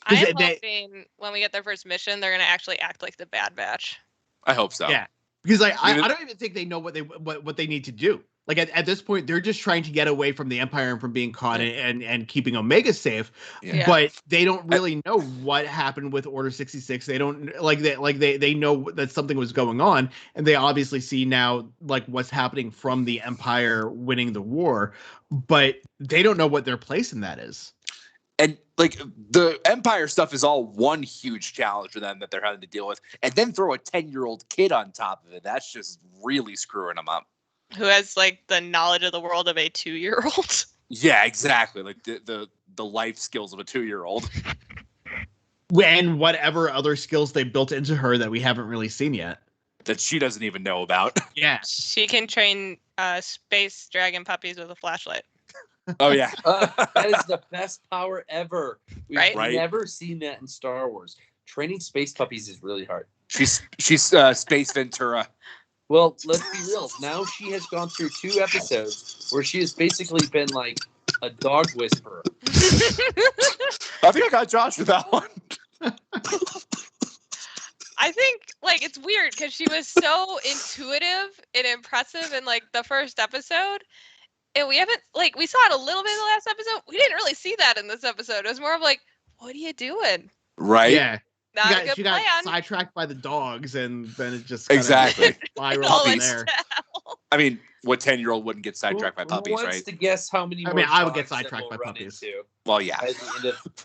I am hoping when we get their first mission, they're gonna actually act like the Bad Batch. I hope so. Yeah, because I don't even think they know what they need to do. Like at this point, they're just trying to get away from the Empire and from being caught and keeping Omega safe. Yeah. But they don't really know what happened with Order 66. They don't they know that something was going on, and they obviously see now like what's happening from the Empire winning the war, but they don't know what their place in that is. And like the Empire stuff is all one huge challenge for them that they're having to deal with, and then throw a 10-year-old kid on top of it. That's just really screwing them up. Who has like the knowledge of the world of a 2-year-old? Yeah, exactly. Like the life skills of a 2-year-old. And whatever other skills they built into her that we haven't really seen yet. That she doesn't even know about. Yeah. She can train space dragon puppies with a flashlight. Oh, yeah. That is the best power ever. We've Right? never seen that in Star Wars. Training space puppies is really hard. She's Space Ventura. Well, let's be real. Now she has gone through 2 episodes where she has basically been like a dog whisperer. I think I got Josh with that one. I think like it's weird because she was so intuitive and impressive in like the first episode. And we haven't we saw it a little bit in the last episode. We didn't really see that in this episode. It was more of like, what are you doing? Right? Yeah. Not she got sidetracked by the dogs, and then it just exactly spiraled from there. I mean, what 10-year-old wouldn't get sidetracked by puppies, who wants right? to guess how many? I would get sidetracked by puppies. Well, yeah.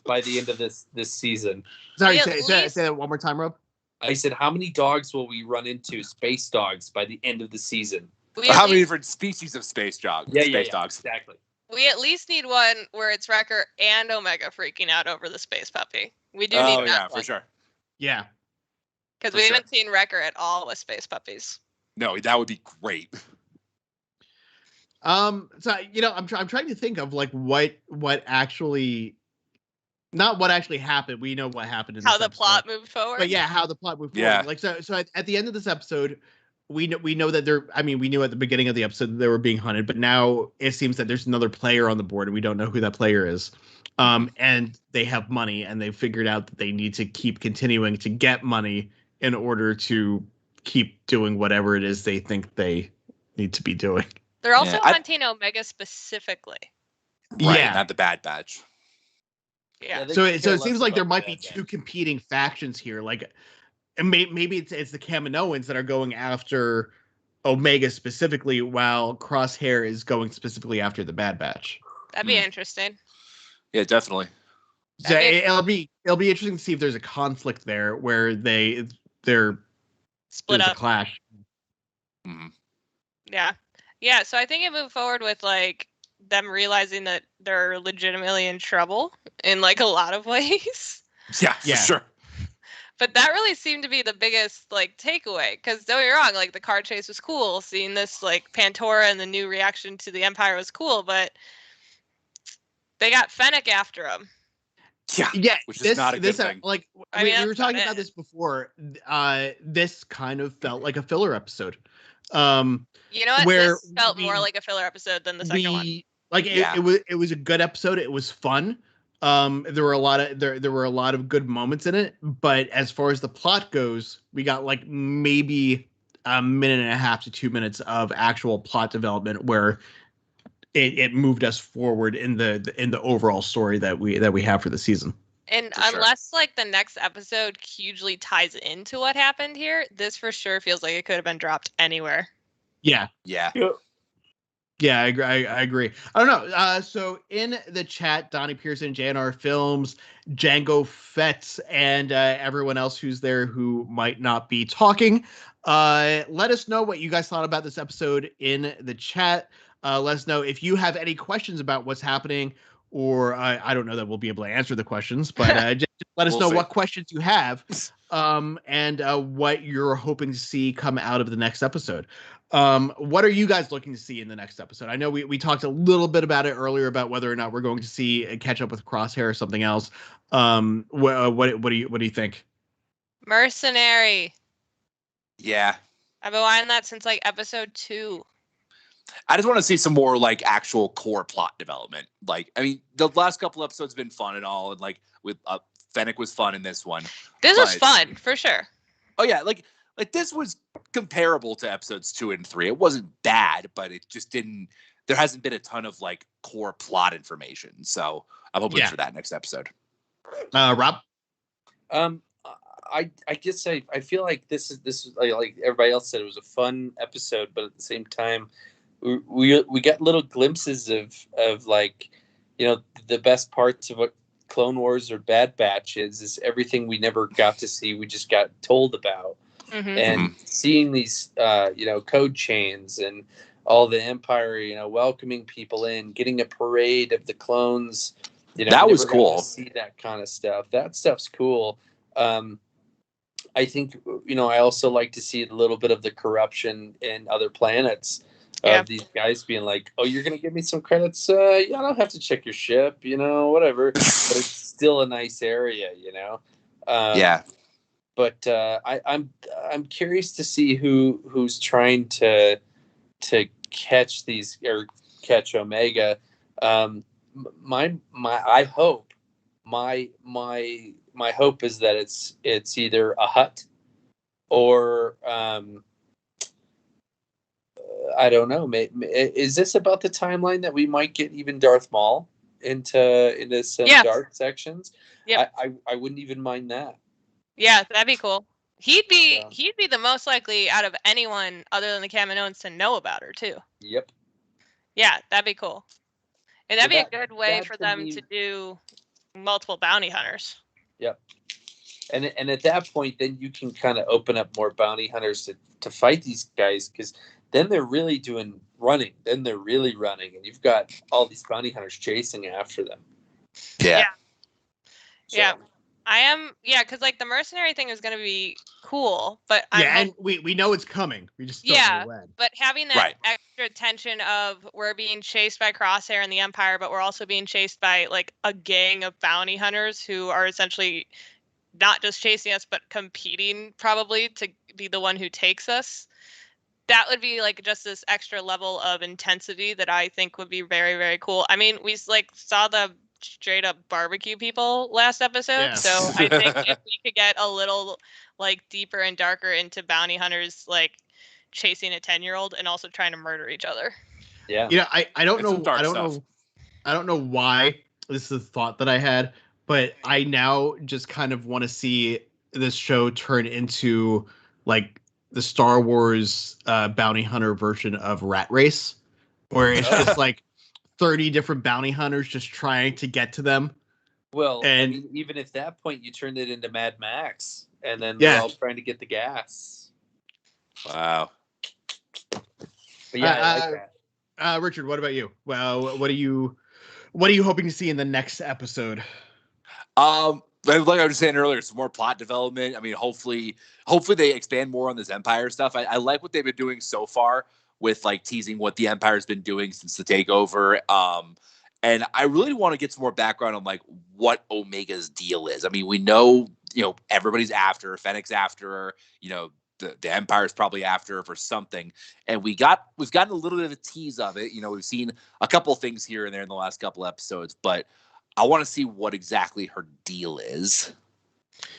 By the end of this season. Sorry, say that one more time, Rob. I said, how many dogs will we run into? Space dogs by the end of the season. How many different species of space dogs? Dogs. Exactly. We at least need one where it's Wrecker and Omega freaking out over the space puppy. We do need that one. For sure. Yeah. Because we haven't seen Wrecker at all with space puppies. No, that would be great. So I'm trying to think of like what actually, not what actually happened. We know what happened in how this the episode. plot moved forward. But yeah, how the plot moved Yeah. forward. Like so at the end of this episode, we know that we knew at the beginning of the episode that they were being hunted, but now it seems that there's another player on the board and we don't know who that player is. And they have money and they've figured out that they need to keep continuing to get money in order to keep doing whatever it is they think they need to be doing. They're also hunting Omega specifically. Right, yeah. Not the Bad Batch. Yeah. So it seems like there might be 2 competing factions here. Like, and maybe it's the Kaminoans that are going after Omega specifically, while Crosshair is going specifically after the Bad Batch. That'd be interesting. Yeah, definitely. So it'll be interesting to see if there's a conflict there where they're split up, a clash. Mm-hmm. Yeah. So I think it moved forward with like them realizing that they're legitimately in trouble in like a lot of ways. Yeah, for sure. But that really seemed to be the biggest like takeaway, because don't get me wrong, like the car chase was cool, seeing this like Pantora and the new reaction to the Empire was cool, but they got Fennec after him. Yeah, which is not a good thing. Like we were talking about this before. This kind of felt like a filler episode. You know what? This felt more like a filler episode than the second one. Like it was a good episode. It was fun. There were a lot of good moments in it, but as far as the plot goes, we got like maybe a minute and a half to 2 minutes of actual plot development where it moved us forward in the overall story that we have for the season. And unless like the next episode hugely ties into what happened here, this for sure feels like it could have been dropped anywhere. Yeah. Yeah, I agree. I don't know. So in the chat, Donnie Pearson, JNR Films, Django Fetts, and everyone else who's there who might not be talking, let us know what you guys thought about this episode in the chat. Let us know if you have any questions about what's happening, or I don't know that we'll be able to answer the questions, but just Let us We'll know see. what questions you have, and what you're hoping to see come out of the next episode. What are you guys looking to see in the next episode? I know we talked a little bit about it earlier about whether or not we're going to see a catch up with Crosshair or something else. What do you think? Mercenary. Yeah. I've been wanting that since like episode 2. I just want to see some more like actual core plot development. Like, I mean, the last couple episodes have been fun and all, and like with Fennec was fun in this one. This was fun for sure. Oh yeah, like this was comparable to episodes 2 and 3. It wasn't bad, but it just didn't. There hasn't been a ton of like core plot information, so I'm hoping for that next episode. Rob. I guess I feel like this is like everybody else said, it was a fun episode, but at the same time, we got little glimpses of like, you know, the best parts of what Clone Wars or Bad Batch is everything we never got to see. We just got told about, and seeing these you know, code chains and all the Empire, you know, welcoming people in, getting a parade of the clones. You know, that was cool. See that kind of stuff. That stuff's cool. I think, you know, I also like to see a little bit of the corruption in other planets of these guys being like, oh, you're going to give me some credits? Yeah, I don't have to check your ship, you know, whatever. But it's still a nice area, you know? But I'm curious to see who's trying to catch these, or catch Omega. My hope is that it's either a Hutt or I don't know. Is this about the timeline that we might get even Darth Maul into some dark sections? Yep. I wouldn't even mind that. Yeah, that'd be cool. He'd be the most likely out of anyone other than the Kaminoans to know about her too. Yep. Yeah, that'd be cool. And that'd be a good way for them to do multiple bounty hunters. Yep. And at that point, then you can kind of open up more bounty hunters to fight these guys, because then they're really running. Then they're really running, and you've got all these bounty hunters chasing after them. Yeah. Yeah. I am, because like the mercenary thing is going to be cool, but and we know it's coming. We just don't know when. But having that extra tension of we're being chased by Crosshair and the Empire, but we're also being chased by like a gang of bounty hunters who are essentially not just chasing us, but competing probably to be the one who takes us. That would be like just this extra level of intensity that I think would be very, very cool. I mean, we like saw the straight up barbecue people last episode, so I think if we could get a little like deeper and darker into bounty hunters like chasing a 10-year-old and also trying to murder each other. I don't know why this is a thought that I had, but I now just kind of want to see this show turn into like the Star Wars bounty hunter version of Rat Race, where it's just like 30 different bounty hunters just trying to get to them. Well, and I mean, even at that point, you turned it into Mad Max, and then they're all trying to get the gas. Wow. But yeah, I like that. Richard, what about you? Well, what are you hoping to see in the next episode? Like I was saying earlier, some more plot development. I mean, hopefully they expand more on this Empire stuff. I like what they've been doing so far with like teasing what the Empire's been doing since the takeover. And I really want to get some more background on like what Omega's deal is. I mean, we know, everybody's after her, Fennec's after her, the Empire's probably after her for something. And we've gotten a little bit of a tease of it. We've seen a couple of things here and there in the last couple episodes, but I want to see what exactly her deal is.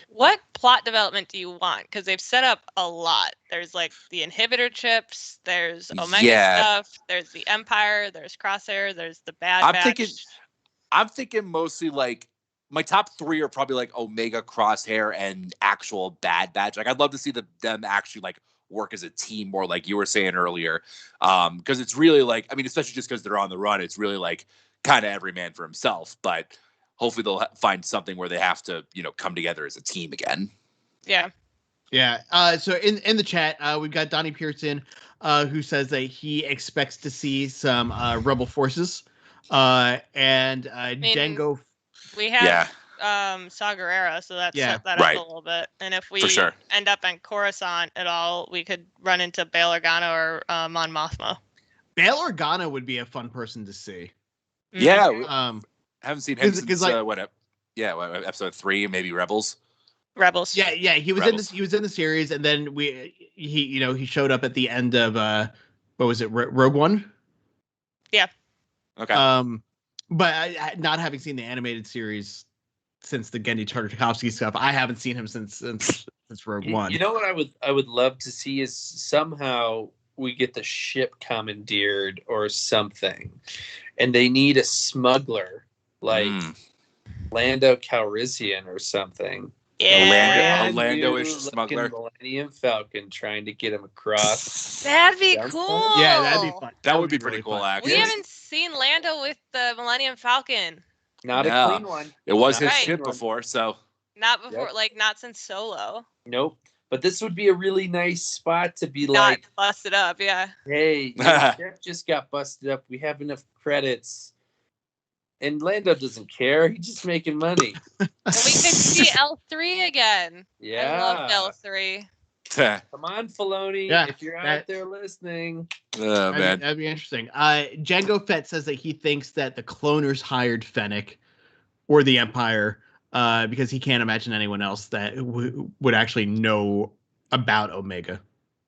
What plot development do you want? Because they've set up a lot. There's like the inhibitor chips, there's Omega stuff, there's the Empire, there's Crosshair, there's the Bad Batch. I'm thinking mostly like my top 3 are probably like Omega, Crosshair, and actual Bad Batch. Like I'd love to see them actually like work as a team more, like you were saying earlier. Because it's really like, I mean, especially just because they're on the run, it's really like kind of every man for himself. But hopefully they'll find something where they have to, come together as a team again. Yeah. Yeah. So in the chat, we've got Donnie Pearson, who says that he expects to see some rebel forces, and Django. We have Saw Gerrera, so that Yeah. set that Right. up a little bit. And if we For sure. end up in Coruscant at all, we could run into Bail Organa or Mon Mothma. Bail Organa would be a fun person to see. Yeah. Um, Haven't seen him 'cause, since like- episode 3, maybe Rebels. Rebels. yeah, he was Rebels. in the series, and then he showed up at the end of what was it, Rogue One? Yeah. Okay. But not having seen the animated series since the Genndy Tartakovsky stuff, I haven't seen him since Rogue One. You know what I would love to see is somehow we get the ship commandeered or something, and they need a smuggler like Lando Calrissian or something. Yeah. A Lando-ish New-looking smuggler. Millennium Falcon trying to get him across. That'd be Sounds cool. fun. Yeah, that'd be fun. That would be really pretty cool, fun. actually. We haven't seen Lando with the Millennium Falcon. Not No. a clean one. It was Not his Right. ship before, so Not before, Yep. like, not since Solo. Nope. But this would be a really nice spot to be Not like, busted up, yeah. hey, your ship just got busted up. We have enough credits. And Lando doesn't care. He's just making money. And we could see L3 again. Yeah. I loved L3. Come on, Filoni. Yeah, If you're out that- there listening. Oh, man. That'd be interesting. Django Fett says that he thinks that the cloners hired Fennec or the Empire because he can't imagine anyone else that would actually know about Omega.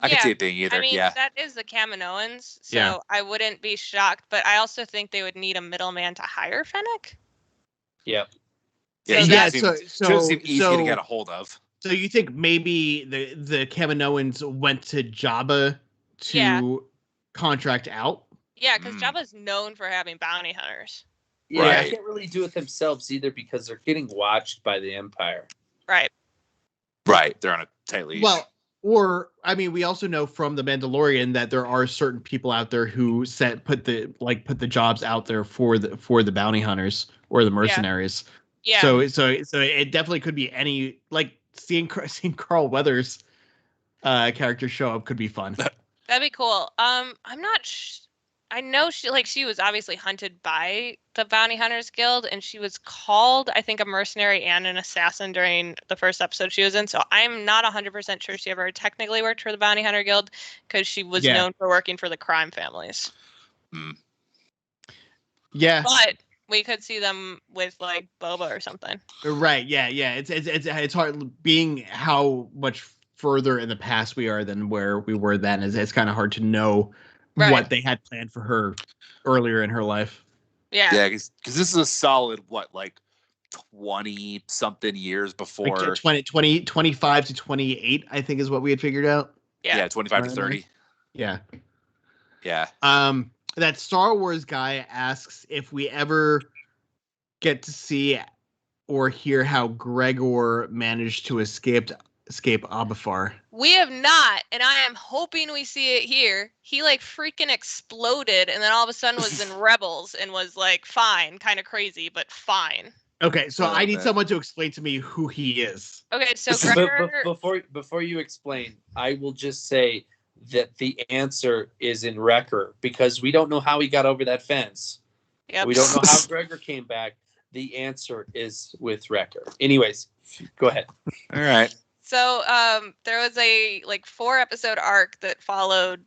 I can Yeah, see it being either. I mean, yeah. that is the Kaminoans, so Yeah. I wouldn't be shocked, but I also think they would need a middleman to hire Fennec. Yep. Yeah, So he that's- doesn't seem easy to get a hold of. So you think maybe the Kaminoans went to Jabba to Yeah. contract out? Yeah, because Jabba's known for having bounty hunters. Yeah, Right. they can't really do it themselves either because they're getting watched by the Empire. Right. Right. They're on a tight leash. Well, or I mean, we also know from the Mandalorian that there are certain people out there who put the jobs out there for the bounty hunters or the mercenaries. Yeah. So it definitely could be any, like, seeing Carl Weathers character show up could be fun. That'd be cool. I'm not. I know she was obviously hunted by the Bounty Hunters Guild, and she was called, I think, a mercenary and an assassin during the first episode she was in. So I'm not 100% sure she ever technically worked for the Bounty Hunter Guild because she was known for working for the crime families. Yeah. But we could see them with like Boba or something. Right. Yeah. It's hard being how much further in the past we are than where we were then. It's kind of hard to know what they had planned for her earlier in her life. Yeah, because this is a solid 20 something years before. Like 25 to 28, I think is what we had figured out. Yeah, 25 to 30. Yeah. Yeah. That Star Wars guy asks if we ever get to see or hear how Gregor managed to escape Abafar. We have not, and I am hoping we see it here. He freaking exploded, and then all of a sudden was in Rebels and was fine, kind of crazy, but fine. Okay, so I need someone to explain to me who he is. Okay, so Gregor... before you explain, I will just say that the answer is in Wrecker because we don't know how he got over that fence. Yep. We don't know how Gregor came back. The answer is with Wrecker. Anyways, go ahead. All right. So there was a 4-episode arc that followed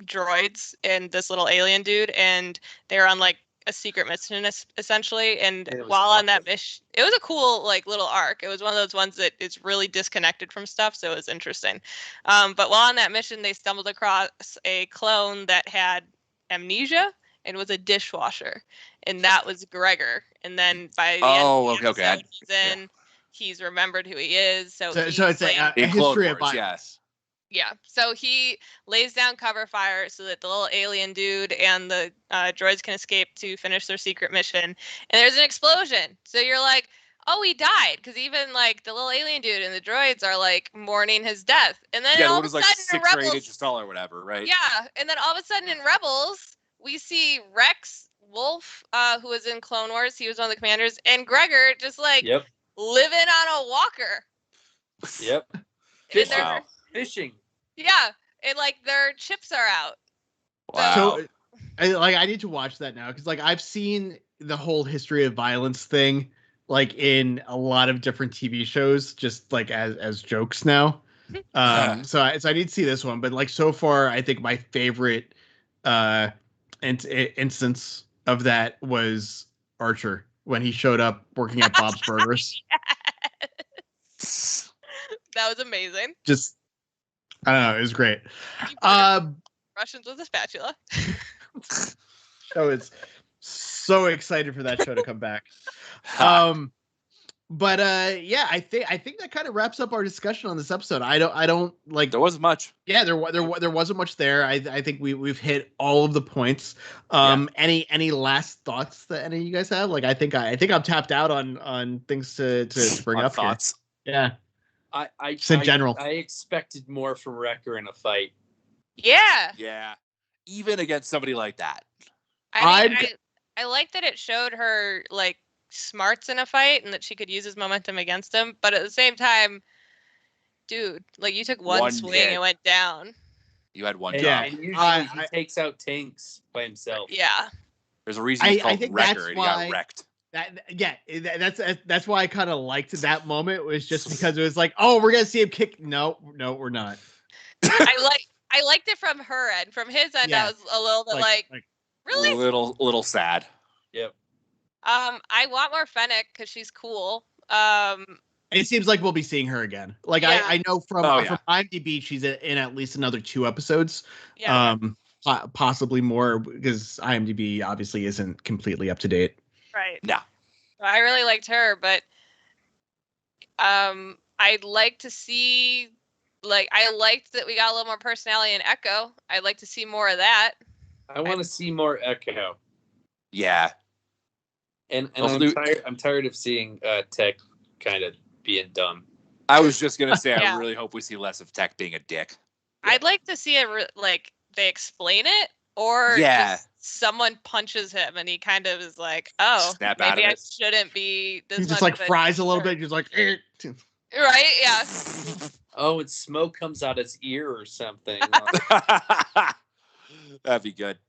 droids and this little alien dude, and they were on a secret mission essentially. And while on that mission, it was a cool little arc. It was one of those ones that is really disconnected from stuff, so it was interesting. But while on that mission, they stumbled across a clone that had amnesia and was a dishwasher, and that was Gregor. And then by the end of the episode, he's remembered who he is. So it's a history of violence. Yes. Yeah. So he lays down cover fire so that the little alien dude and the droids can escape to finish their secret mission. And there's an explosion. So you're like, oh, he died. Because even the little alien dude and the droids are mourning his death. And then all of a sudden 6 in or 8 Rebels, inches tall or whatever, right? yeah. And then all of a sudden in Rebels, we see Rex Wolf, who was in Clone Wars. He was one of the commanders. And Gregor just living on a walker. Yep. Fishing. Yeah, and their chips are out. Wow. So I need to watch that now because I've seen the whole history of violence thing like in a lot of different TV shows, just like as jokes now. So I need to see this one, but like so far, I think my favorite instance of that was Archer when he showed up working at Bob's Burgers. That was amazing. Just I don't know, it was great. Russians with a spatula. I was so excited for that show to come back. But yeah, I think that kind of wraps up our discussion on this episode. I don't like. There wasn't much. Yeah, there wasn't much there. I think we've hit all of the points. Any last thoughts that any of you guys have? Like, I think I'm tapped out on things to bring up thoughts. Here. Yeah. Just in general. I expected more from Wrecker in a fight. Yeah. Yeah. Even against somebody like that. I like that it showed her like smarts in a fight and that she could use his momentum against him, but at the same time, dude, like you took one swing and went down. You had one job. Yeah, and usually he takes out tanks by himself. Yeah. There's a reason he's called Wrecker and he got wrecked. That's why I kind of liked that moment, was just because it was like, oh, we're gonna see him kick. No, we're not. I liked it from her end. From his end, I was a little bit like really? A little sad. Yep. I want more Fennec because she's cool. It seems like we'll be seeing her again. Like I know from IMDb, she's in at least another 2 episodes. Yeah. Possibly more, because IMDb obviously isn't completely up to date. Right. Yeah. I really liked her, but I'd like to see, like, I liked that we got a little more personality in Echo. I'd like to see more of that. I want to see more Echo. Yeah. And I'm tired of seeing Tech kind of being dumb. I was just gonna say, I really hope we see less of Tech being a dick. I'd like to see it like they explain it, or just someone punches him and he kind of is like, oh, snap maybe out of I shouldn't be this. He just like fries a little bit, just like right, yeah. Oh, and smoke comes out his ear or something. That'd be good.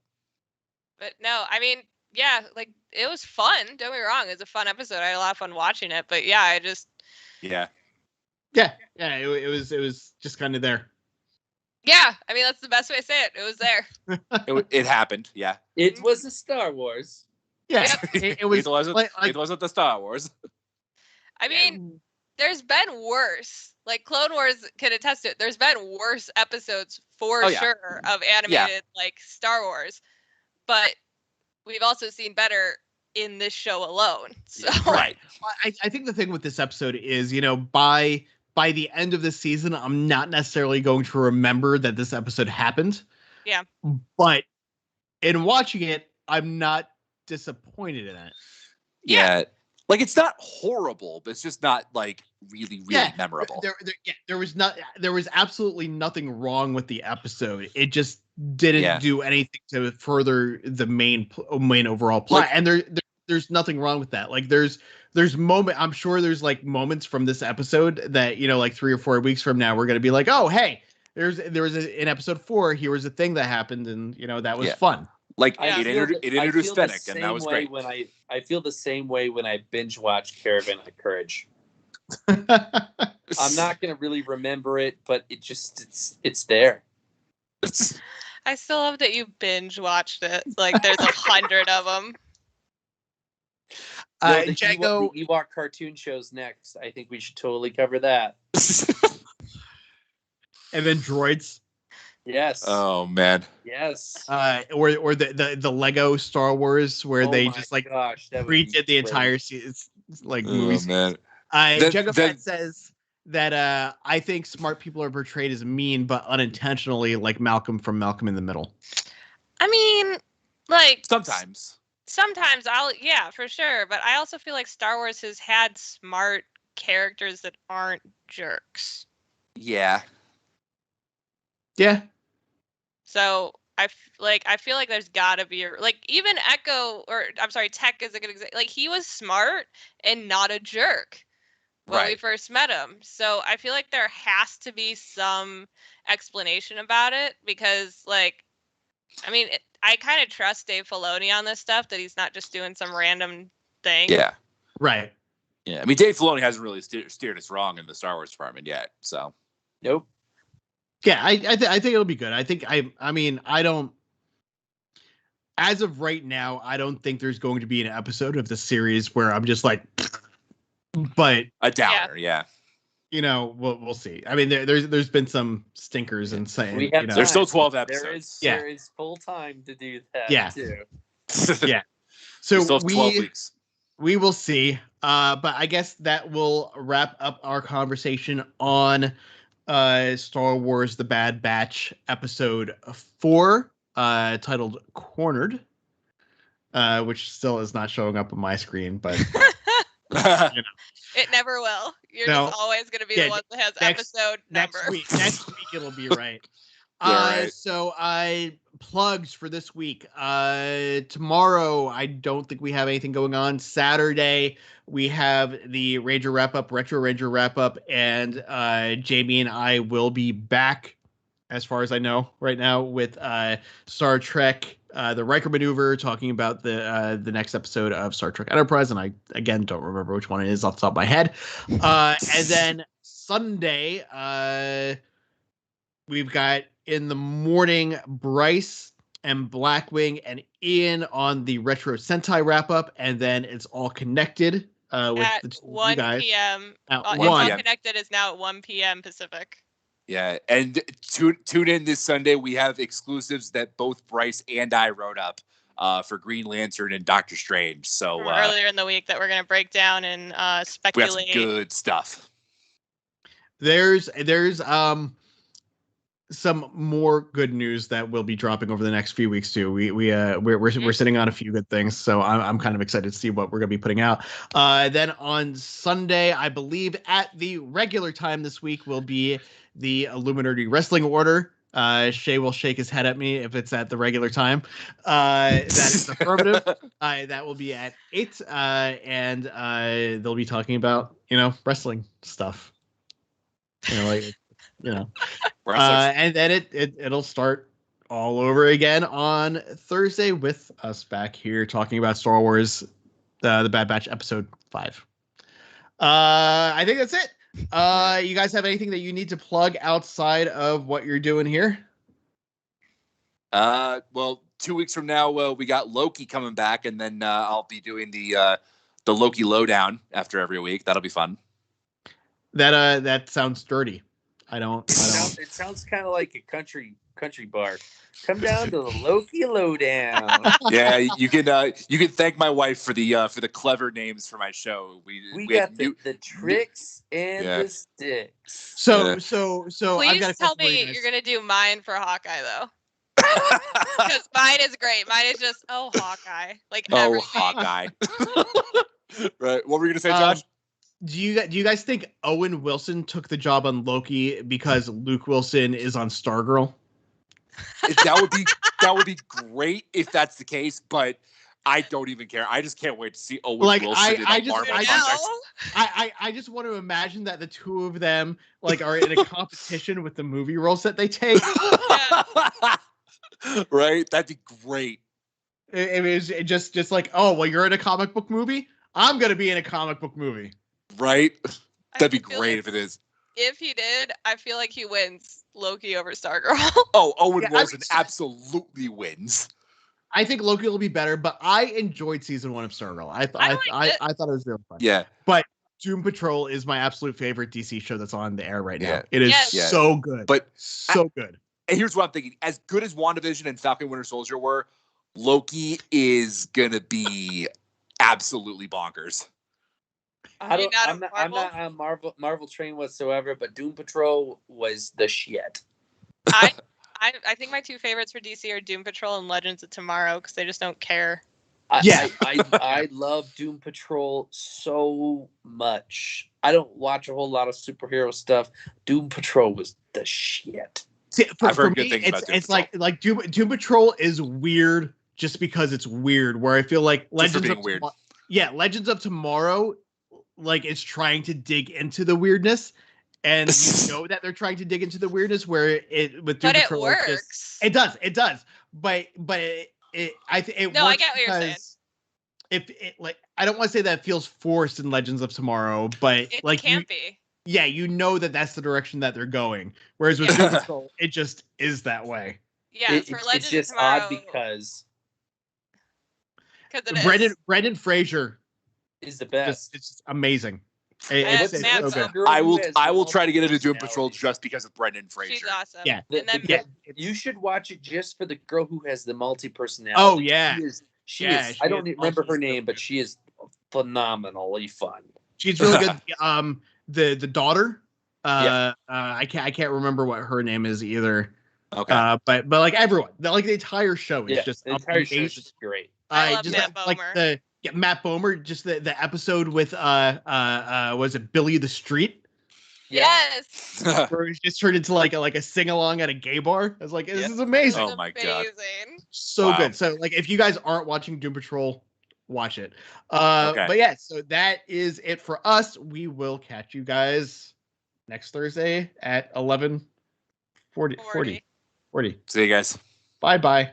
But no, I mean, yeah, like it was fun. Don't get me wrong, it was a fun episode. I had a lot of fun watching it. But yeah, it was just kind of there. Yeah, I mean that's the best way to say it. It was there. It happened. Yeah. It was a Star Wars. Yeah, it was. It wasn't the Star Wars. I mean, there's been worse. Like Clone Wars can attest to it. There's been worse episodes for sure of animated like Star Wars, but we've also seen better in this show alone. So right. I think the thing with this episode is, by the end of the season, I'm not necessarily going to remember that this episode happened. Yeah. But in watching it, I'm not disappointed in it. Yeah. Like, it's not horrible, but it's just not like really memorable. There was absolutely nothing wrong with the episode. It just didn't do anything to further the main overall plot. And there's nothing wrong with that. Like there's I'm sure there's like moments from this episode that, like 3 or 4 weeks from now, we're going to be like, oh, hey, there was in episode 4, here was a thing that happened. And that was fun. Like it introduced Fennec, and that was great. I feel the same way when I binge watch Caravan of Courage. I'm not going to really remember it, but it's there. I still love that you binge watched it. Like there's 100 of them. The Ewok cartoon show's next. I think we should totally cover that. And then droids. Yes. Oh man. Yes. Or the Lego Star Wars where they just like redid the entire season, like movies. Man. Jugafat says that I think smart people are portrayed as mean, but unintentionally, like Malcolm from Malcolm in the Middle. I mean, like sometimes for sure. But I also feel like Star Wars has had smart characters that aren't jerks. Yeah. Yeah. So I feel like there's gotta be even Echo, or I'm sorry, Tech is a good example. Like he was smart and not a jerk when we first met him. So I feel like there has to be some explanation about it, because I kind of trust Dave Filoni on this stuff, that he's not just doing some random thing. Yeah. Right. Yeah, I mean, Dave Filoni hasn't really steered us wrong in the Star Wars department yet, so. Nope. Yeah, I think it'll be good. I mean, I don't. As of right now, I don't think there's going to be an episode of the series where I'm just like, but a downer, yeah. You know, we'll see. I mean, there's been some stinkers and saying, you know, there's still 12 episodes. There is full time to do that. Yeah. Too. Yeah. So we still have 12 weeks. We will see. But I guess that will wrap up our conversation on Star Wars: The Bad Batch episode 4, titled "Cornered," which still is not showing up on my screen, but you know. It never will. You're just always going to be the one that has episode number. Next week it'll be right. Right. So plugs for this week. Tomorrow, I don't think we have anything going on. Saturday, we have the Ranger wrap-up, Retro Ranger wrap-up, and Jamie and I will be back, as far as I know right now, with Star Trek, the Riker Maneuver, talking about the next episode of Star Trek Enterprise, and I, again, don't remember which one it is off the top of my head. And then Sunday, we've got in the morning Bryce and Blackwing and Ian on the Retro Sentai wrap-up, and then it's all connected with at the 1 guys. p.m. At It's 1 all p.m. connected is now at 1 p.m. Pacific. Yeah, and tune in this Sunday. We have exclusives that both Bryce and I wrote up for Green Lantern and Doctor Strange. So earlier in the week that we're going to break down and speculate. We have some good stuff. There's some more good news that will be dropping over the next few weeks too. We're sitting on a few good things, so I'm kind of excited to see what we're going to be putting out. Then on Sunday, I believe at the regular time this week will be the Illuminerdi Wrestling Order. Shay will shake his head at me if it's at the regular time. That is affirmative. That will be at 8, and they'll be talking about wrestling stuff. And then it'll start all over again on Thursday with us back here talking about Star Wars, the Bad Batch episode 5. I think that's it. You guys have anything that you need to plug outside of what you're doing here? Well, 2 weeks from now, we got Loki coming back, and then I'll be doing the Loki lowdown after every week. That'll be fun. That sounds dirty. I don't. It sounds kind of like a country bar. Come down to the Loki lowdown. Yeah, you can thank my wife for the clever names for my show. We got the tricks and the sticks. So please I've got tell me you're gonna do mine for Hawkeye though. Because mine is great. Mine is just Hawkeye, like everything. Hawkeye. Right. What were you gonna say, Josh? Do you guys think Owen Wilson took the job on Loki because Luke Wilson is on Stargirl? That would be great if that's the case, but I don't even care. I just can't wait to see Owen Wilson in a Marvel context. I just want to imagine that the two of them are in a competition with the movie roles that they take. Right? That'd be great. It was just like, oh, well, you're in a comic book movie? I'm going to be in a comic book movie. Right? That'd be great if it is. If he did, I feel like he wins Loki over Stargirl. Owen Wilson absolutely wins. I think Loki will be better, but I enjoyed season 1 of Stargirl. I thought it was really fun. Yeah. But Doom Patrol is my absolute favorite DC show that's on the air right now. Yeah. It is so good. But so good. And here's what I'm thinking. As good as WandaVision and Falcon Winter Soldier were, Loki is going to be absolutely bonkers. I'm not on Marvel train whatsoever, but Doom Patrol was the shit. I think my two favorites for DC are Doom Patrol and Legends of Tomorrow because they just don't care. I love Doom Patrol so much. I don't watch a whole lot of superhero stuff. Doom Patrol was the shit. See, I've heard me, good things about Doom it's Patrol. like Doom Patrol is weird just because it's weird. Where I feel like Legends of Tomorrow, it's trying to dig into the weirdness, and you know that they're trying to dig into the weirdness. Where with Doom Patrol, it works. It does, but it I get what you're saying. if it like I don't want to say that feels forced in Legends of Tomorrow, but It like can't be. yeah, you know that that's the direction that they're going. Whereas with Doom Patrol, it just is that way. Yeah, for Legends it's just of Tomorrow, odd because it is. Brendan Fraser is the best. it's just amazing. It's It's so good. girl I who will has I the will try to get into Doom multiple Patrol personalities? just because of Brendan Fraser. She's awesome. Yeah. And then You should watch it just for the girl who has the multi-personality. Oh, yeah. She is. I don't remember her name, but she is phenomenally fun. She's really good. The daughter. I can't remember what her name is either. Okay. But like everyone, like the entire show is just the entire show amazing. is great. I love just Matt like Bomer. Matt Bomer, just the episode with was it Billy the Street? Yes. Where it just turned into like a sing along at a gay bar. I was like, this is amazing. Oh my God. So Wow. good. So like if you guys aren't watching Doom Patrol, watch it. Okay. But yeah, so that is it for us. We will catch you guys next Thursday at 11:40. 40. See you guys. Bye bye.